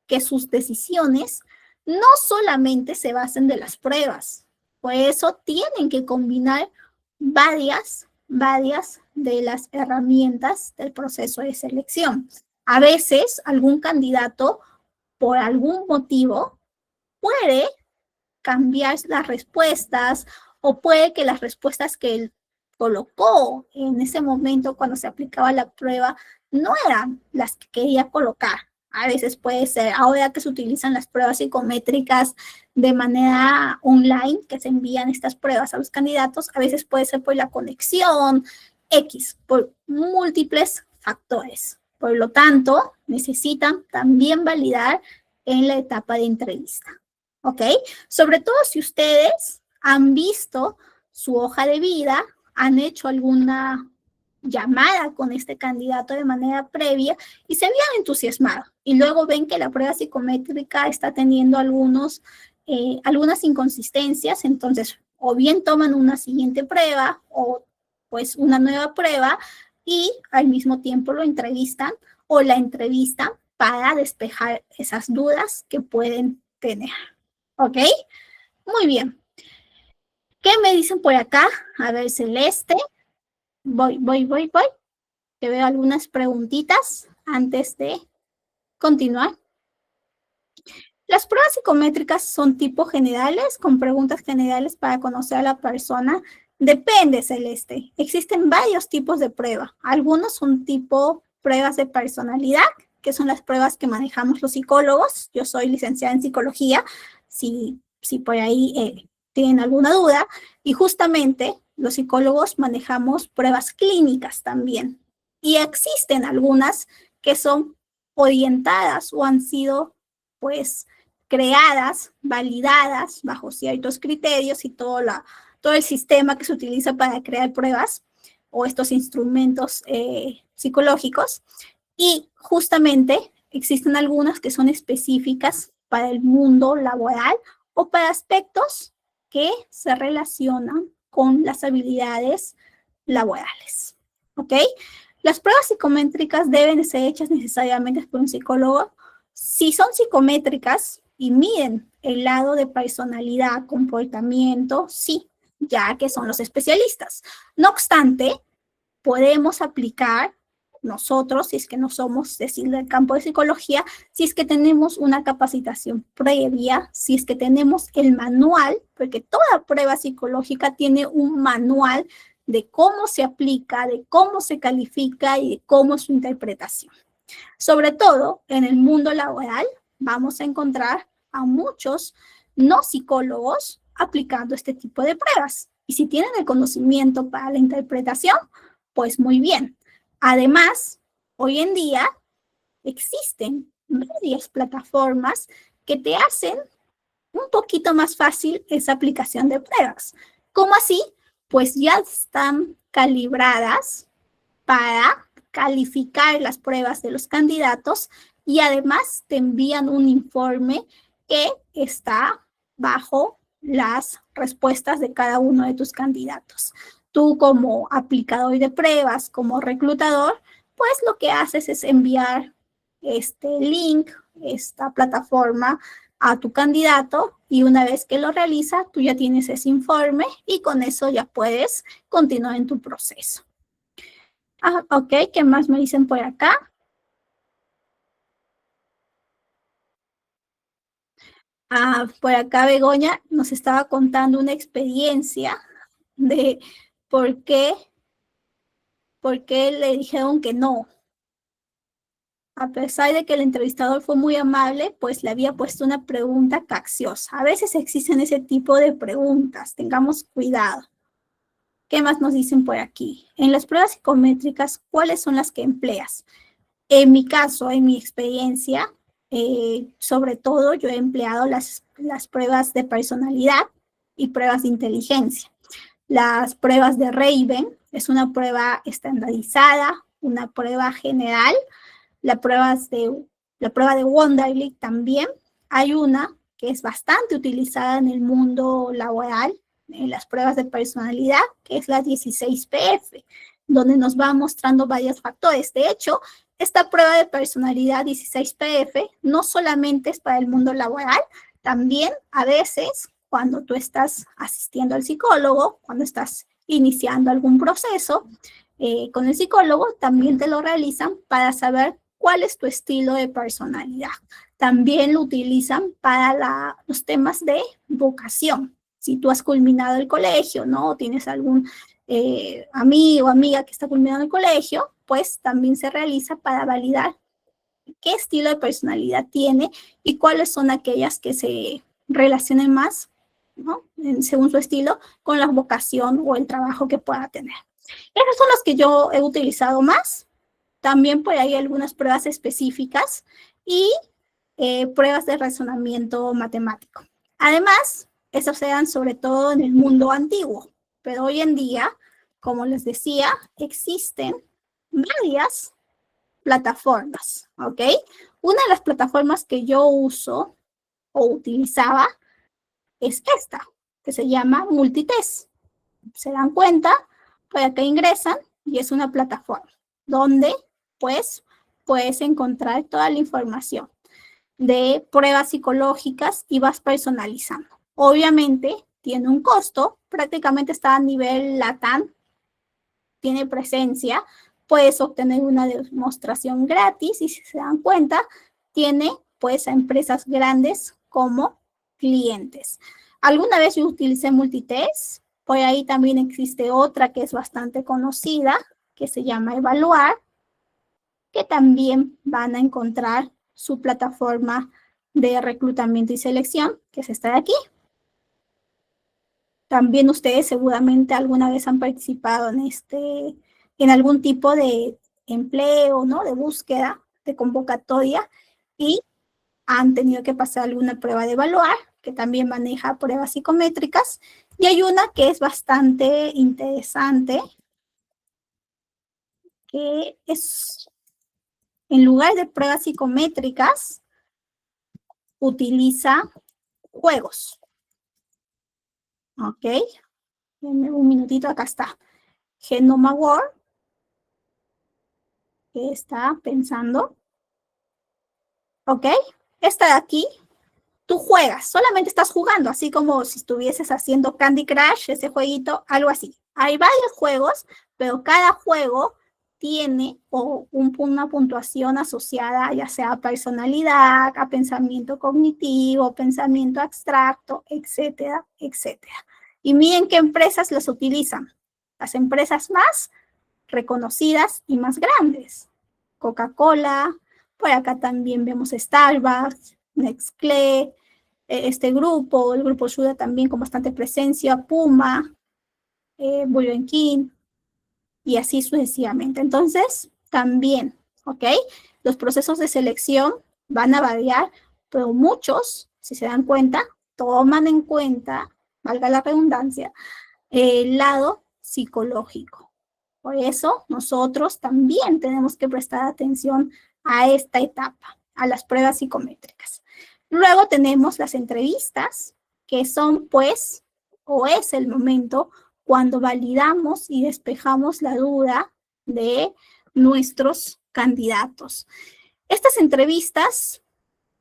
[SPEAKER 1] que sus decisiones no solamente se basen de las pruebas, por eso tienen que combinar varias de las herramientas del proceso de selección. A veces, algún candidato, por algún motivo, puede cambiar las respuestas o puede que las respuestas que él colocó en ese momento cuando se aplicaba la prueba no eran las que quería colocar. A veces puede ser, ahora que se utilizan las pruebas psicométricas de manera online, que se envían estas pruebas a los candidatos, a veces puede ser por la conexión, por múltiples factores. Por lo tanto, necesitan también validar en la etapa de entrevista, ¿ok? Sobre todo si ustedes han visto su hoja de vida, han hecho alguna llamada con este candidato de manera previa y se habían entusiasmado y luego ven que la prueba psicométrica está teniendo algunas inconsistencias, entonces o bien toman una siguiente prueba o pues una nueva prueba y al mismo tiempo lo entrevistan o la entrevistan para despejar esas dudas que pueden tener, ¿ok? Muy bien. ¿Qué me dicen por acá? A ver, Celeste. Voy. Que veo algunas preguntitas antes de continuar. Las pruebas psicométricas son tipos generales, con preguntas generales para conocer a la persona. Depende, Celeste. Existen varios tipos de prueba. Algunos son tipo pruebas de personalidad, que son las pruebas que manejamos los psicólogos. Yo soy licenciada en psicología, si por ahí tienen alguna duda. Y justamente los psicólogos manejamos pruebas clínicas también. Y existen algunas que son orientadas o han sido, pues, creadas, validadas bajo ciertos criterios y todo el sistema que se utiliza para crear pruebas o estos instrumentos psicológicos. Y justamente existen algunas que son específicas para el mundo laboral o para aspectos que se relacionan con las habilidades laborales, ¿ok? Las pruebas psicométricas deben ser hechas necesariamente por un psicólogo. Si son psicométricas y miden el lado de personalidad, comportamiento, sí, ya que son los especialistas. No obstante, podemos aplicar nosotros, si es que no somos del campo de psicología, si es que tenemos una capacitación previa, si es que tenemos el manual, porque toda prueba psicológica tiene un manual de cómo se aplica, de cómo se califica y de cómo es su interpretación. Sobre todo en el mundo laboral vamos a encontrar a muchos no psicólogos aplicando este tipo de pruebas. Y si tienen el conocimiento para la interpretación, pues muy bien. Además, hoy en día existen varias plataformas que te hacen un poquito más fácil esa aplicación de pruebas. ¿Cómo así? Pues ya están calibradas para calificar las pruebas de los candidatos y además te envían un informe que está bajo las respuestas de cada uno de tus candidatos. Tú como aplicador de pruebas, como reclutador, pues lo que haces es enviar este link, esta plataforma a tu candidato y una vez que lo realiza, tú ya tienes ese informe y con eso ya puedes continuar en tu proceso. Ok, ¿qué más me dicen por acá? Por acá Begoña nos estaba contando una experiencia de por qué le dijeron que no. A pesar de que el entrevistador fue muy amable, pues le había puesto una pregunta capciosa. A veces existen ese tipo de preguntas, tengamos cuidado. ¿Qué más nos dicen por aquí? En las pruebas psicométricas, ¿cuáles son las que empleas? En mi caso, en mi experiencia, sobre todo yo he empleado las pruebas de personalidad y pruebas de inteligencia. Las pruebas de Raven es una prueba estandarizada, una prueba general. La prueba de Wonderlic también. Hay una que es bastante utilizada en el mundo laboral, en las pruebas de personalidad, que es la 16PF, donde nos va mostrando varios factores. De hecho, esta prueba de personalidad 16PF no solamente es para el mundo laboral, también a veces cuando tú estás asistiendo al psicólogo, cuando estás iniciando algún proceso con el psicólogo, también te lo realizan para saber cuál es tu estilo de personalidad. También lo utilizan para los temas de vocación. Si tú has culminado el colegio, ¿no? O tienes algún amigo o amiga que está culminando el colegio, pues también se realiza para validar qué estilo de personalidad tiene y cuáles son aquellas que se relacionen más, ¿no? Según su estilo, con la vocación o el trabajo que pueda tener. Esos son los que yo he utilizado más. También por ahí algunas pruebas específicas y pruebas de razonamiento matemático. Además, esas se dan sobre todo en el mundo antiguo, pero hoy en día, como les decía, existen varias plataformas, ¿ok? Una de las plataformas que yo uso o utilizaba es esta, que se llama Multitest. Se dan cuenta, por acá ingresan y es una plataforma donde pues puedes encontrar toda la información de pruebas psicológicas y vas personalizando. Obviamente tiene un costo, prácticamente está a nivel LATAM, tiene presencia, puedes obtener una demostración gratis y si se dan cuenta, tiene pues a empresas grandes como clientes. Alguna vez yo utilicé Multitest, por ahí también existe otra que es bastante conocida, que se llama Evaluar, que también van a encontrar su plataforma de reclutamiento y selección, que es esta de aquí. También ustedes seguramente alguna vez han participado en algún tipo de empleo, ¿no? De búsqueda, de convocatoria, y han tenido que pasar alguna prueba de evaluar, que también maneja pruebas psicométricas, y hay una que es bastante interesante, que es, en lugar de pruebas psicométricas, utiliza juegos. ¿Ok? Denme un minutito, acá está. Genoma World, que está pensando. ¿Ok? Esta de aquí, tú juegas, solamente estás jugando, así como si estuvieses haciendo Candy Crush, ese jueguito, algo así. Hay varios juegos, pero cada juego tiene una puntuación asociada, ya sea a personalidad, a pensamiento cognitivo, pensamiento abstracto, etcétera, etcétera. Y miren qué empresas los utilizan. Las empresas más reconocidas y más grandes. Coca-Cola, por acá también vemos Starbucks, Nestlé, el grupo Suda también con bastante presencia, Puma, Burger King, y así sucesivamente. Entonces, también, ¿ok? Los procesos de selección van a variar, pero muchos, si se dan cuenta, toman en cuenta, valga la redundancia, el lado psicológico. Por eso, nosotros también tenemos que prestar atención a esta etapa, a las pruebas psicométricas. Luego tenemos las entrevistas, que son, pues, o es el momento cuando validamos y despejamos la duda de nuestros candidatos. Estas entrevistas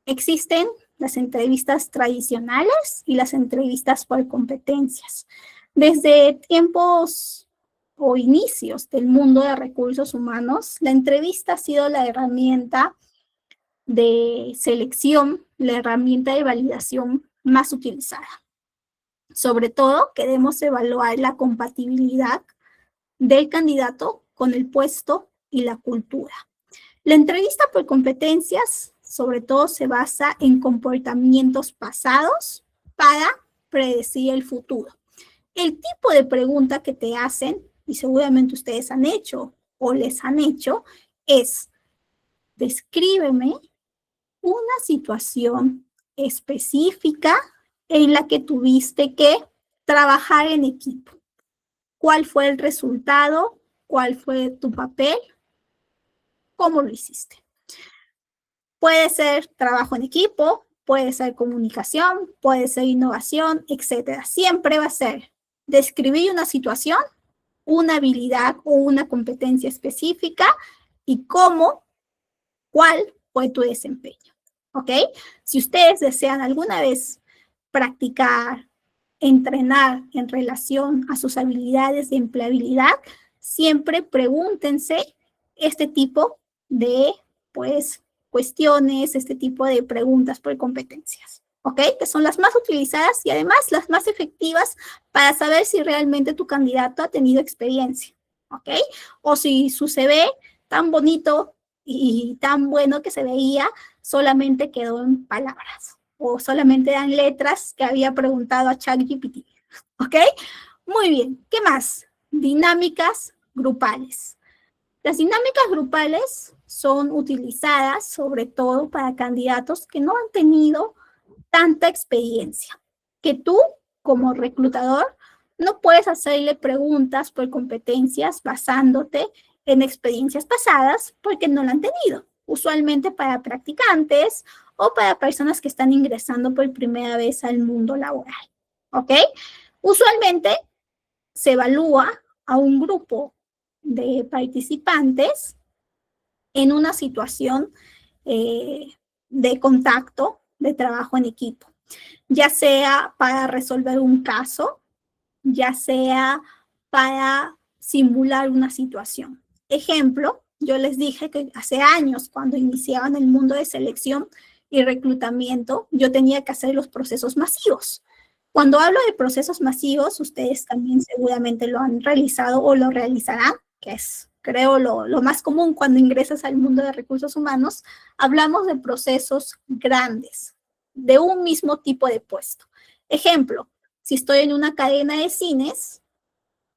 [SPEAKER 1] existen, las entrevistas tradicionales y las entrevistas por competencias. Desde tiempos o inicios del mundo de recursos humanos, la entrevista ha sido la herramienta de selección, la herramienta de validación más utilizada. Sobre todo, queremos evaluar la compatibilidad del candidato con el puesto y la cultura. La entrevista por competencias, sobre todo, se basa en comportamientos pasados para predecir el futuro. El tipo de pregunta que te hacen, y seguramente ustedes han hecho o les han hecho, es: descríbeme una situación específica en la que tuviste que trabajar en equipo. ¿Cuál fue el resultado? ¿Cuál fue tu papel? ¿Cómo lo hiciste? Puede ser trabajo en equipo, puede ser comunicación, puede ser innovación, etc. Siempre va a ser describir una situación, una habilidad o una competencia específica y cuál fue tu desempeño. ¿Ok? Si ustedes desean alguna vez practicar, entrenar en relación a sus habilidades de empleabilidad, siempre pregúntense este tipo de, pues, cuestiones, este tipo de preguntas por competencias, ¿ok? Que son las más utilizadas y además las más efectivas para saber si realmente tu candidato ha tenido experiencia, ¿ok? O si su CV tan bonito y tan bueno que se veía solamente quedó en palabras o solamente eran letras que había preguntado a ChatGPT, ¿ok? Muy bien, ¿qué más? Dinámicas grupales. Las dinámicas grupales son utilizadas sobre todo para candidatos que no han tenido tanta experiencia, que tú como reclutador no puedes hacerle preguntas por competencias basándote en experiencias pasadas porque no la han tenido. Usualmente para practicantes o para personas que están ingresando por primera vez al mundo laboral, ¿ok? Usualmente se evalúa a un grupo de participantes en una situación de contacto, de trabajo en equipo, ya sea para resolver un caso, ya sea para simular una situación. Ejemplo, yo les dije que hace años, cuando iniciaba en el mundo de selección y reclutamiento, yo tenía que hacer los procesos masivos. Cuando hablo de procesos masivos, ustedes también seguramente lo han realizado o lo realizarán, que es, creo, lo más común cuando ingresas al mundo de recursos humanos. Hablamos de procesos grandes, de un mismo tipo de puesto. Ejemplo, si estoy en una cadena de cines,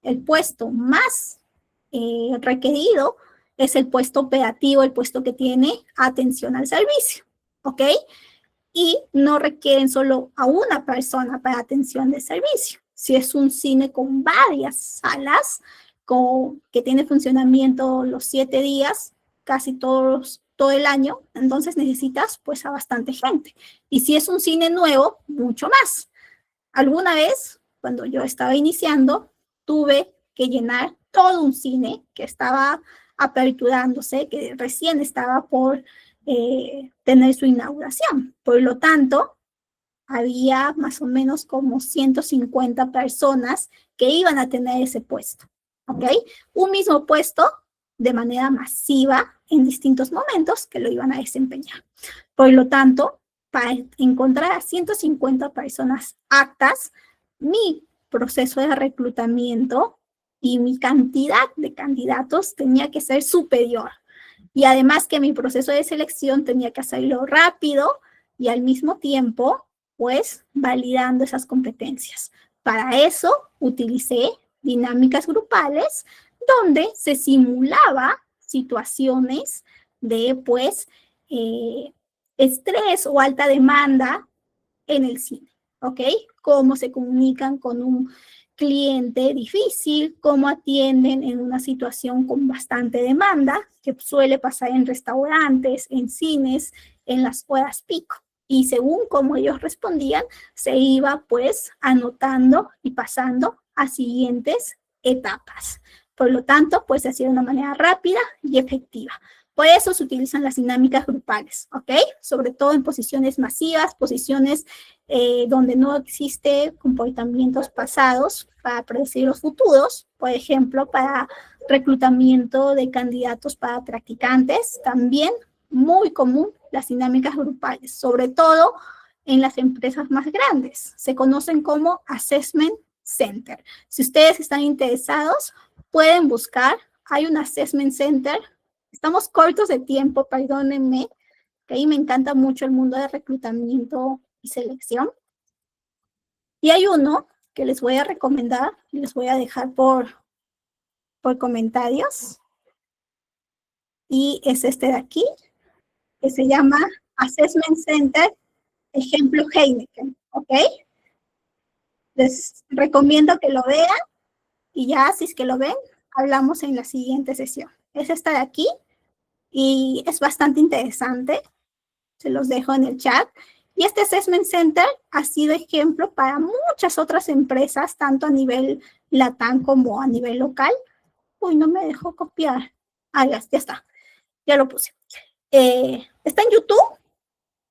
[SPEAKER 1] el puesto más requerido es el puesto operativo, el puesto que tiene atención al servicio, ¿ok? Y no requieren solo a una persona para atención de servicio. Si es un cine con varias salas, que tiene funcionamiento los 7 días, casi todo el año, entonces necesitas pues a bastante gente. Y si es un cine nuevo, mucho más. Alguna vez, cuando yo estaba iniciando, tuve que llenar todo un cine que estaba aperturándose, que recién estaba por tener su inauguración. Por lo tanto, había más o menos como 150 personas que iban a tener ese puesto, ¿ok? Un mismo puesto de manera masiva en distintos momentos que lo iban a desempeñar. Por lo tanto, para encontrar a 150 personas aptas, mi proceso de reclutamiento y mi cantidad de candidatos tenía que ser superior. Y además que mi proceso de selección tenía que hacerlo rápido y al mismo tiempo, pues, validando esas competencias. Para eso utilicé dinámicas grupales donde se simulaba situaciones de, pues, estrés o alta demanda en el cine, ¿ok? Cómo se comunican con un cliente difícil, cómo atienden en una situación con bastante demanda, que suele pasar en restaurantes, en cines, en las horas pico. Y según cómo ellos respondían, se iba pues anotando y pasando a siguientes etapas. Por lo tanto, pues se hacía de una manera rápida y efectiva. Por eso se utilizan las dinámicas grupales, ¿ok? Sobre todo en posiciones masivas, posiciones donde no existe comportamientos pasados para predecir los futuros, por ejemplo, para reclutamiento de candidatos para practicantes, también muy común las dinámicas grupales, sobre todo en las empresas más grandes. Se conocen como Assessment Center. Si ustedes están interesados, pueden buscar. Hay un Assessment Center. Estamos cortos de tiempo, perdónenme, que ahí me encanta mucho el mundo de reclutamiento y selección. Y hay uno que les voy a recomendar, les voy a dejar por comentarios. Y es este de aquí, que se llama Assessment Center, ejemplo Heineken, ¿ok? Les recomiendo que lo vean y ya, si es que lo ven, hablamos en la siguiente sesión. Es esta de aquí y es bastante interesante. Se los dejo en el chat. Y este Assessment Center ha sido ejemplo para muchas otras empresas, tanto a nivel LATAM como a nivel local. Uy, no me dejó copiar. Ah, ya está. Ya lo puse. Está en YouTube.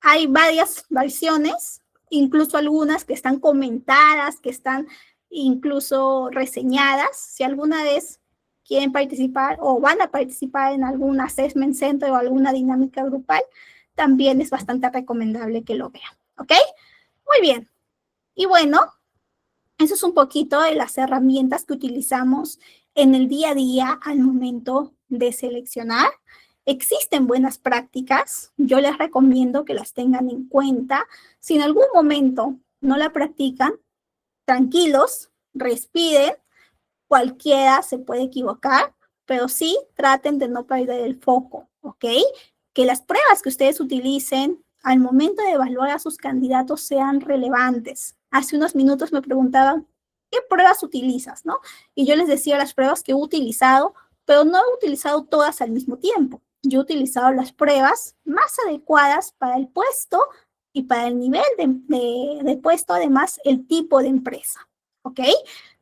[SPEAKER 1] Hay varias versiones, incluso algunas que están comentadas, que están incluso reseñadas. Si alguna vez quieren participar o van a participar en algún Assessment Center o alguna dinámica grupal, también es bastante recomendable que lo vean, ¿ok? Muy bien. Y bueno, eso es un poquito de las herramientas que utilizamos en el día a día al momento de seleccionar. Existen buenas prácticas, yo les recomiendo que las tengan en cuenta. Si en algún momento no la practican, tranquilos, respiren, cualquiera se puede equivocar, pero sí traten de no perder el foco, ¿ok? Que las pruebas que ustedes utilicen al momento de evaluar a sus candidatos sean relevantes. Hace unos minutos me preguntaban, ¿qué pruebas utilizas, no? Y yo les decía las pruebas que he utilizado, pero no he utilizado todas al mismo tiempo. Yo he utilizado las pruebas más adecuadas para el puesto y para el nivel de puesto, además, el tipo de empresa, ¿ok?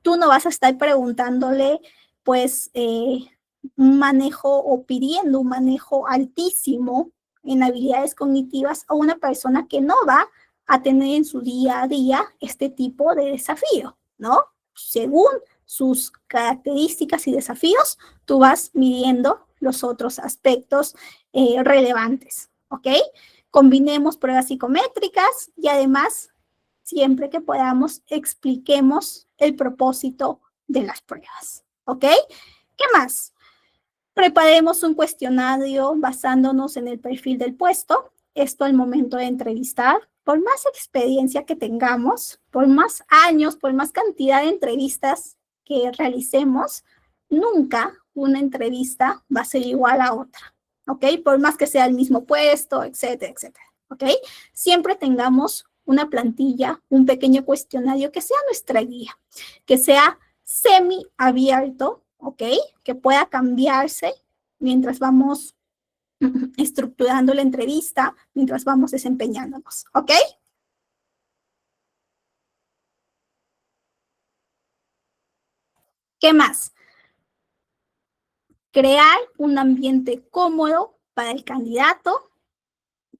[SPEAKER 1] Tú no vas a estar preguntándole, pues, un manejo o pidiendo un manejo altísimo en habilidades cognitivas a una persona que no va a tener en su día a día este tipo de desafío, ¿no? Según sus características y desafíos, tú vas midiendo los otros aspectos relevantes, ¿ok? Combinemos pruebas psicométricas y además, siempre que podamos, expliquemos el propósito de las pruebas, ¿ok? ¿Qué más? Preparemos un cuestionario basándonos en el perfil del puesto. Esto al momento de entrevistar. Por más experiencia que tengamos, por más años, por más cantidad de entrevistas que realicemos, nunca una entrevista va a ser igual a otra, ¿ok? Por más que sea el mismo puesto, etcétera, etcétera, ¿ok? Siempre tengamos una plantilla, un pequeño cuestionario que sea nuestra guía, que sea semi-abierto, ¿ok? Que pueda cambiarse mientras vamos estructurando la entrevista, mientras vamos desempeñándonos, ¿ok? ¿Qué más? Crear un ambiente cómodo para el candidato,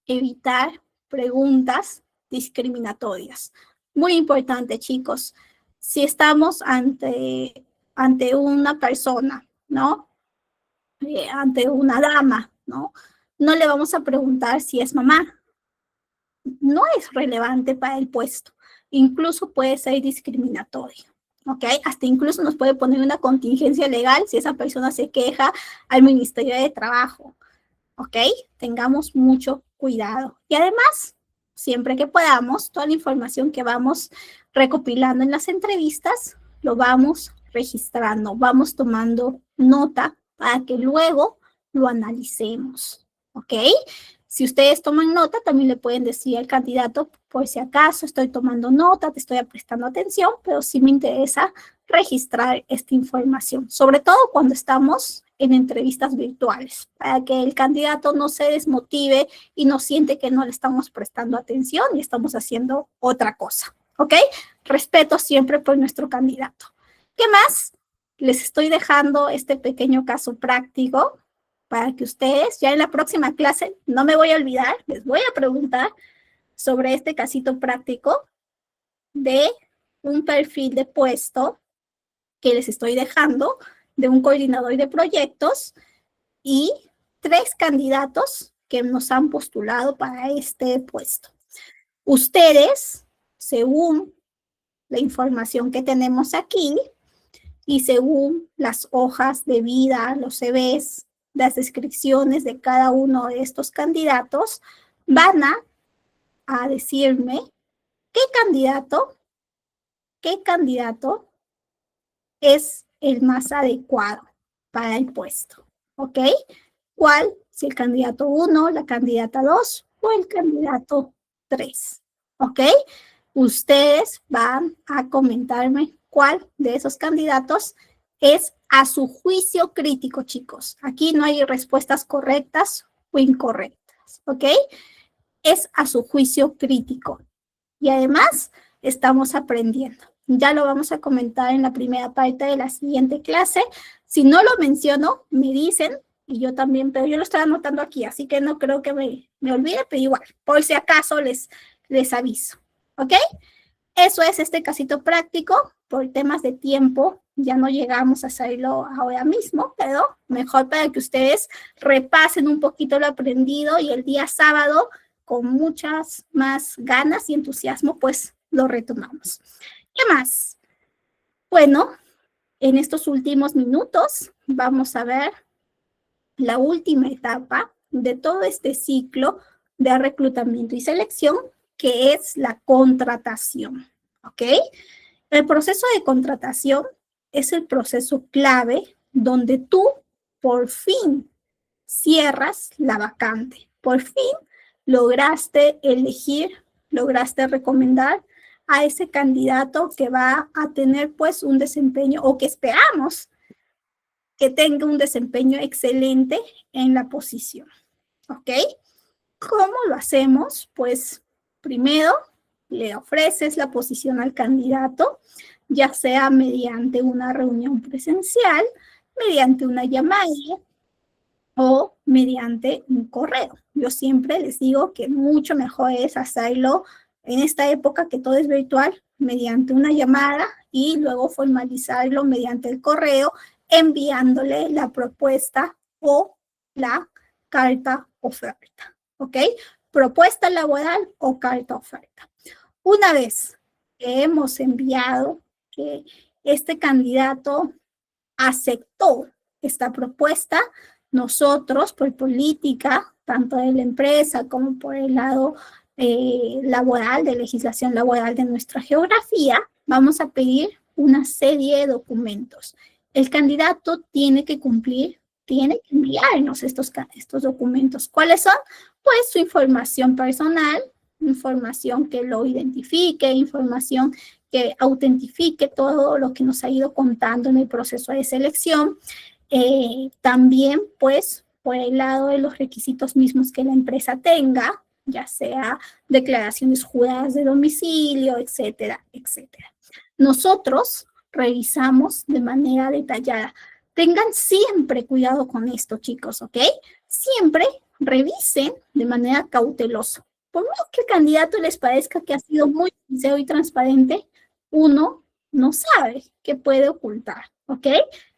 [SPEAKER 1] evitar preguntas discriminatorias. Muy importante, chicos. Si estamos ante una persona, ¿no? Ante una dama, ¿no? No le vamos a preguntar si es mamá. No es relevante para el puesto. Incluso puede ser discriminatorio, ¿ok? Hasta incluso nos puede poner una contingencia legal si esa persona se queja al Ministerio de Trabajo, ¿ok? Tengamos mucho cuidado. Y además, siempre que podamos, toda la información que vamos recopilando en las entrevistas, lo vamos registrando, vamos tomando nota para que luego lo analicemos, ¿ok? Si ustedes toman nota, también le pueden decir al candidato, por si acaso estoy tomando nota, te estoy prestando atención, pero sí me interesa registrar esta información, sobre todo cuando estamos en entrevistas virtuales, para que el candidato no se desmotive y no siente que no le estamos prestando atención y estamos haciendo otra cosa, ¿ok? Respeto siempre por nuestro candidato. ¿Qué más? Les estoy dejando este pequeño caso práctico para que ustedes, ya en la próxima clase, no me voy a olvidar, les voy a preguntar sobre este casito práctico de un perfil de puesto que les estoy dejando de un coordinador de proyectos y 3 candidatos que nos han postulado para este puesto. Ustedes, según la información que tenemos aquí y según las hojas de vida, los CVs, las descripciones de cada uno de estos candidatos, van a decirme qué candidato es el más adecuado para el puesto, ¿ok? ¿Cuál? Si el candidato 1, la candidata 2 o el candidato 3, ¿ok? Ustedes van a comentarme cuál de esos candidatos es a su juicio crítico, chicos. Aquí no hay respuestas correctas o incorrectas, ¿ok? Es a su juicio crítico. Y además, estamos aprendiendo. Ya lo vamos a comentar en la primera parte de la siguiente clase. Si no lo menciono, me dicen, y yo también, pero yo lo estoy anotando aquí, así que no creo que me olvide, pero igual, por si acaso les aviso, ¿ok? Eso es este casito práctico. Por temas de tiempo, ya no llegamos a hacerlo ahora mismo, pero mejor para que ustedes repasen un poquito lo aprendido y el día sábado, con muchas más ganas y entusiasmo, pues lo retomamos. ¿Qué más? Bueno, en estos últimos minutos vamos a ver la última etapa de todo este ciclo de reclutamiento y selección, que es la contratación, ¿ok? El proceso de contratación es el proceso clave donde tú por fin cierras la vacante, por fin lograste elegir, lograste recomendar a ese candidato que va a tener pues un desempeño, o que esperamos que tenga un desempeño excelente en la posición, ¿ok? ¿Cómo lo hacemos? Pues primero le ofreces la posición al candidato, ya sea mediante una reunión presencial, mediante una llamada o mediante un correo. Yo siempre les digo que mucho mejor es hacerlo en esta época que todo es virtual, mediante una llamada y luego formalizarlo mediante el correo, enviándole la propuesta o la carta oferta, ¿ok? Propuesta laboral o carta oferta. Una vez que hemos enviado, que este candidato aceptó esta propuesta, nosotros, por política, tanto de la empresa como por el lado laboral, de legislación laboral de nuestra geografía, vamos a pedir una serie de documentos. El candidato tiene que cumplir, tiene que enviarnos estos documentos. ¿Cuáles son? Pues su información personal, información que lo identifique, información que autentifique todo lo que nos ha ido contando en el proceso de selección. También, pues, por el lado de los requisitos mismos que la empresa tenga, ya sea declaraciones juradas de domicilio, etcétera, etcétera. Nosotros revisamos de manera detallada. Tengan siempre cuidado con esto, chicos, ¿ok? Siempre revisen de manera cautelosa. Por más que el candidato les parezca que ha sido muy sincero y transparente, uno no sabe qué puede ocultar, ¿ok?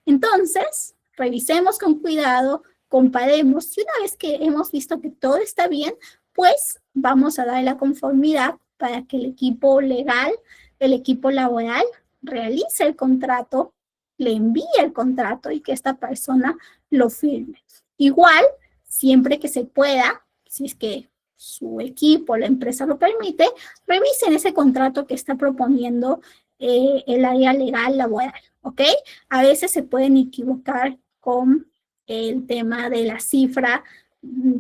[SPEAKER 1] Entonces, revisemos con cuidado, comparemos, y una vez que hemos visto que todo está bien, pues vamos a dar la conformidad para que el equipo legal, el equipo laboral, realice el contrato, le envíe el contrato y que esta persona lo firme. Igual, siempre que se pueda, si es que su equipo, la empresa lo permite, revisen ese contrato que está proponiendo el área legal laboral, ¿ok? A veces se pueden equivocar con el tema de la cifra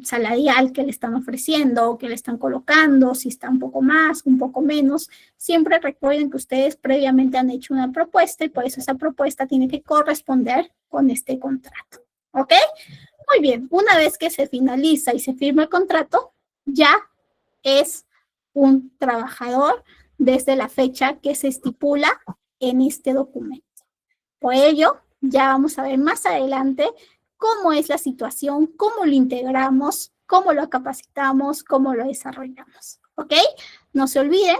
[SPEAKER 1] salarial que le están ofreciendo, que le están colocando, si está un poco más, un poco menos. Siempre recuerden que ustedes previamente han hecho una propuesta y por eso esa propuesta tiene que corresponder con este contrato, ¿ok? Muy bien, una vez que se finaliza y se firma el contrato, ya es un trabajador desde la fecha que se estipula en este documento. Por ello, ya vamos a ver más adelante cómo es la situación, cómo lo integramos, cómo lo capacitamos, cómo lo desarrollamos, ¿ok? No se olviden,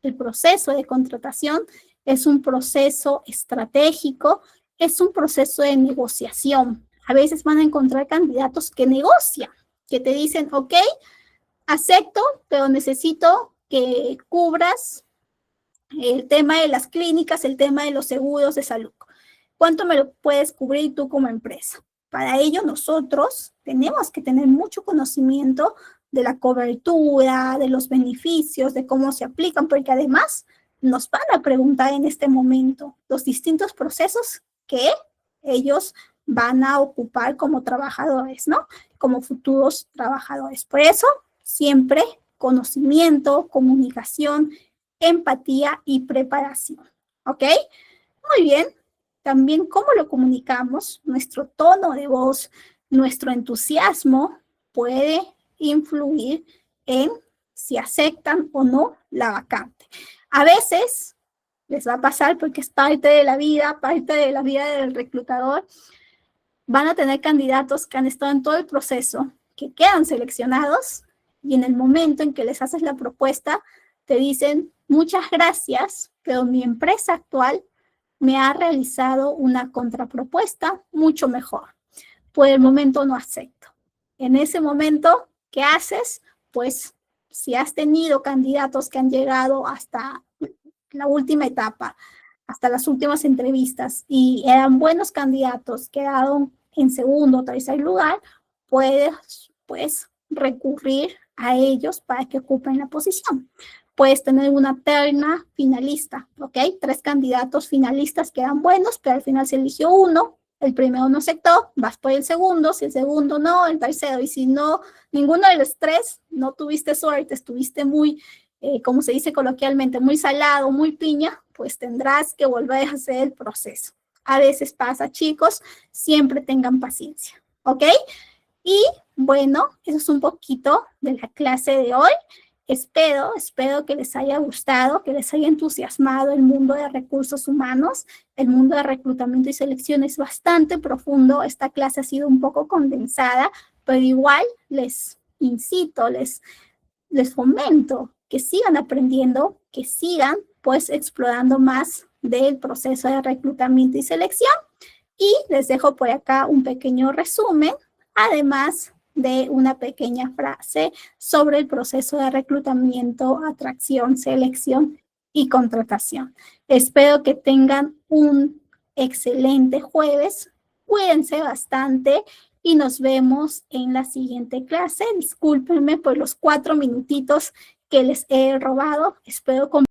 [SPEAKER 1] el proceso de contratación es un proceso estratégico, es un proceso de negociación. A veces van a encontrar candidatos que negocian, que te dicen, ok, acepto, pero necesito que cubras el tema de las clínicas, el tema de los seguros de salud. ¿Cuánto me lo puedes cubrir tú como empresa? Para ello nosotros tenemos que tener mucho conocimiento de la cobertura, de los beneficios, de cómo se aplican, porque además nos van a preguntar en este momento los distintos procesos que ellos van a ocupar como trabajadores, ¿no? Como futuros trabajadores. Por eso, siempre conocimiento, comunicación, empatía y preparación, ¿ok? Muy bien. También cómo lo comunicamos, nuestro tono de voz, nuestro entusiasmo puede influir en si aceptan o no la vacante. A veces les va a pasar porque es parte de la vida del reclutador. Van a tener candidatos que han estado en todo el proceso, que quedan seleccionados y en el momento en que les haces la propuesta, te dicen, muchas gracias, pero mi empresa actual me ha realizado una contrapropuesta mucho mejor. Por el momento no acepto. En ese momento, ¿qué haces? Pues si has tenido candidatos que han llegado hasta la última etapa, hasta las últimas entrevistas y eran buenos candidatos, quedaron en segundo o tercer lugar, puedes pues recurrir a ellos para que ocupen la posición. Puedes tener una terna finalista, ¿ok? 3 candidatos finalistas que eran buenos, pero al final se eligió uno, el primero no aceptó, vas por el segundo, si el segundo no, el tercero, y si no, ninguno de los 3, no tuviste suerte, estuviste muy, como se dice coloquialmente, muy salado, muy piña, pues tendrás que volver a hacer el proceso. A veces pasa, chicos, siempre tengan paciencia, ¿ok? Y bueno, eso es un poquito de la clase de hoy. Espero que les haya gustado, que les haya entusiasmado el mundo de recursos humanos. El mundo de reclutamiento y selección es bastante profundo. Esta clase ha sido un poco condensada, pero igual les incito, les fomento que sigan aprendiendo, que sigan pues explorando más del proceso de reclutamiento y selección. Y les dejo por acá un pequeño resumen, además de una pequeña frase sobre el proceso de reclutamiento, atracción, selección y contratación. Espero que tengan un excelente jueves. Cuídense bastante y nos vemos en la siguiente clase. Discúlpenme por los 4 minutitos que les he robado. Espero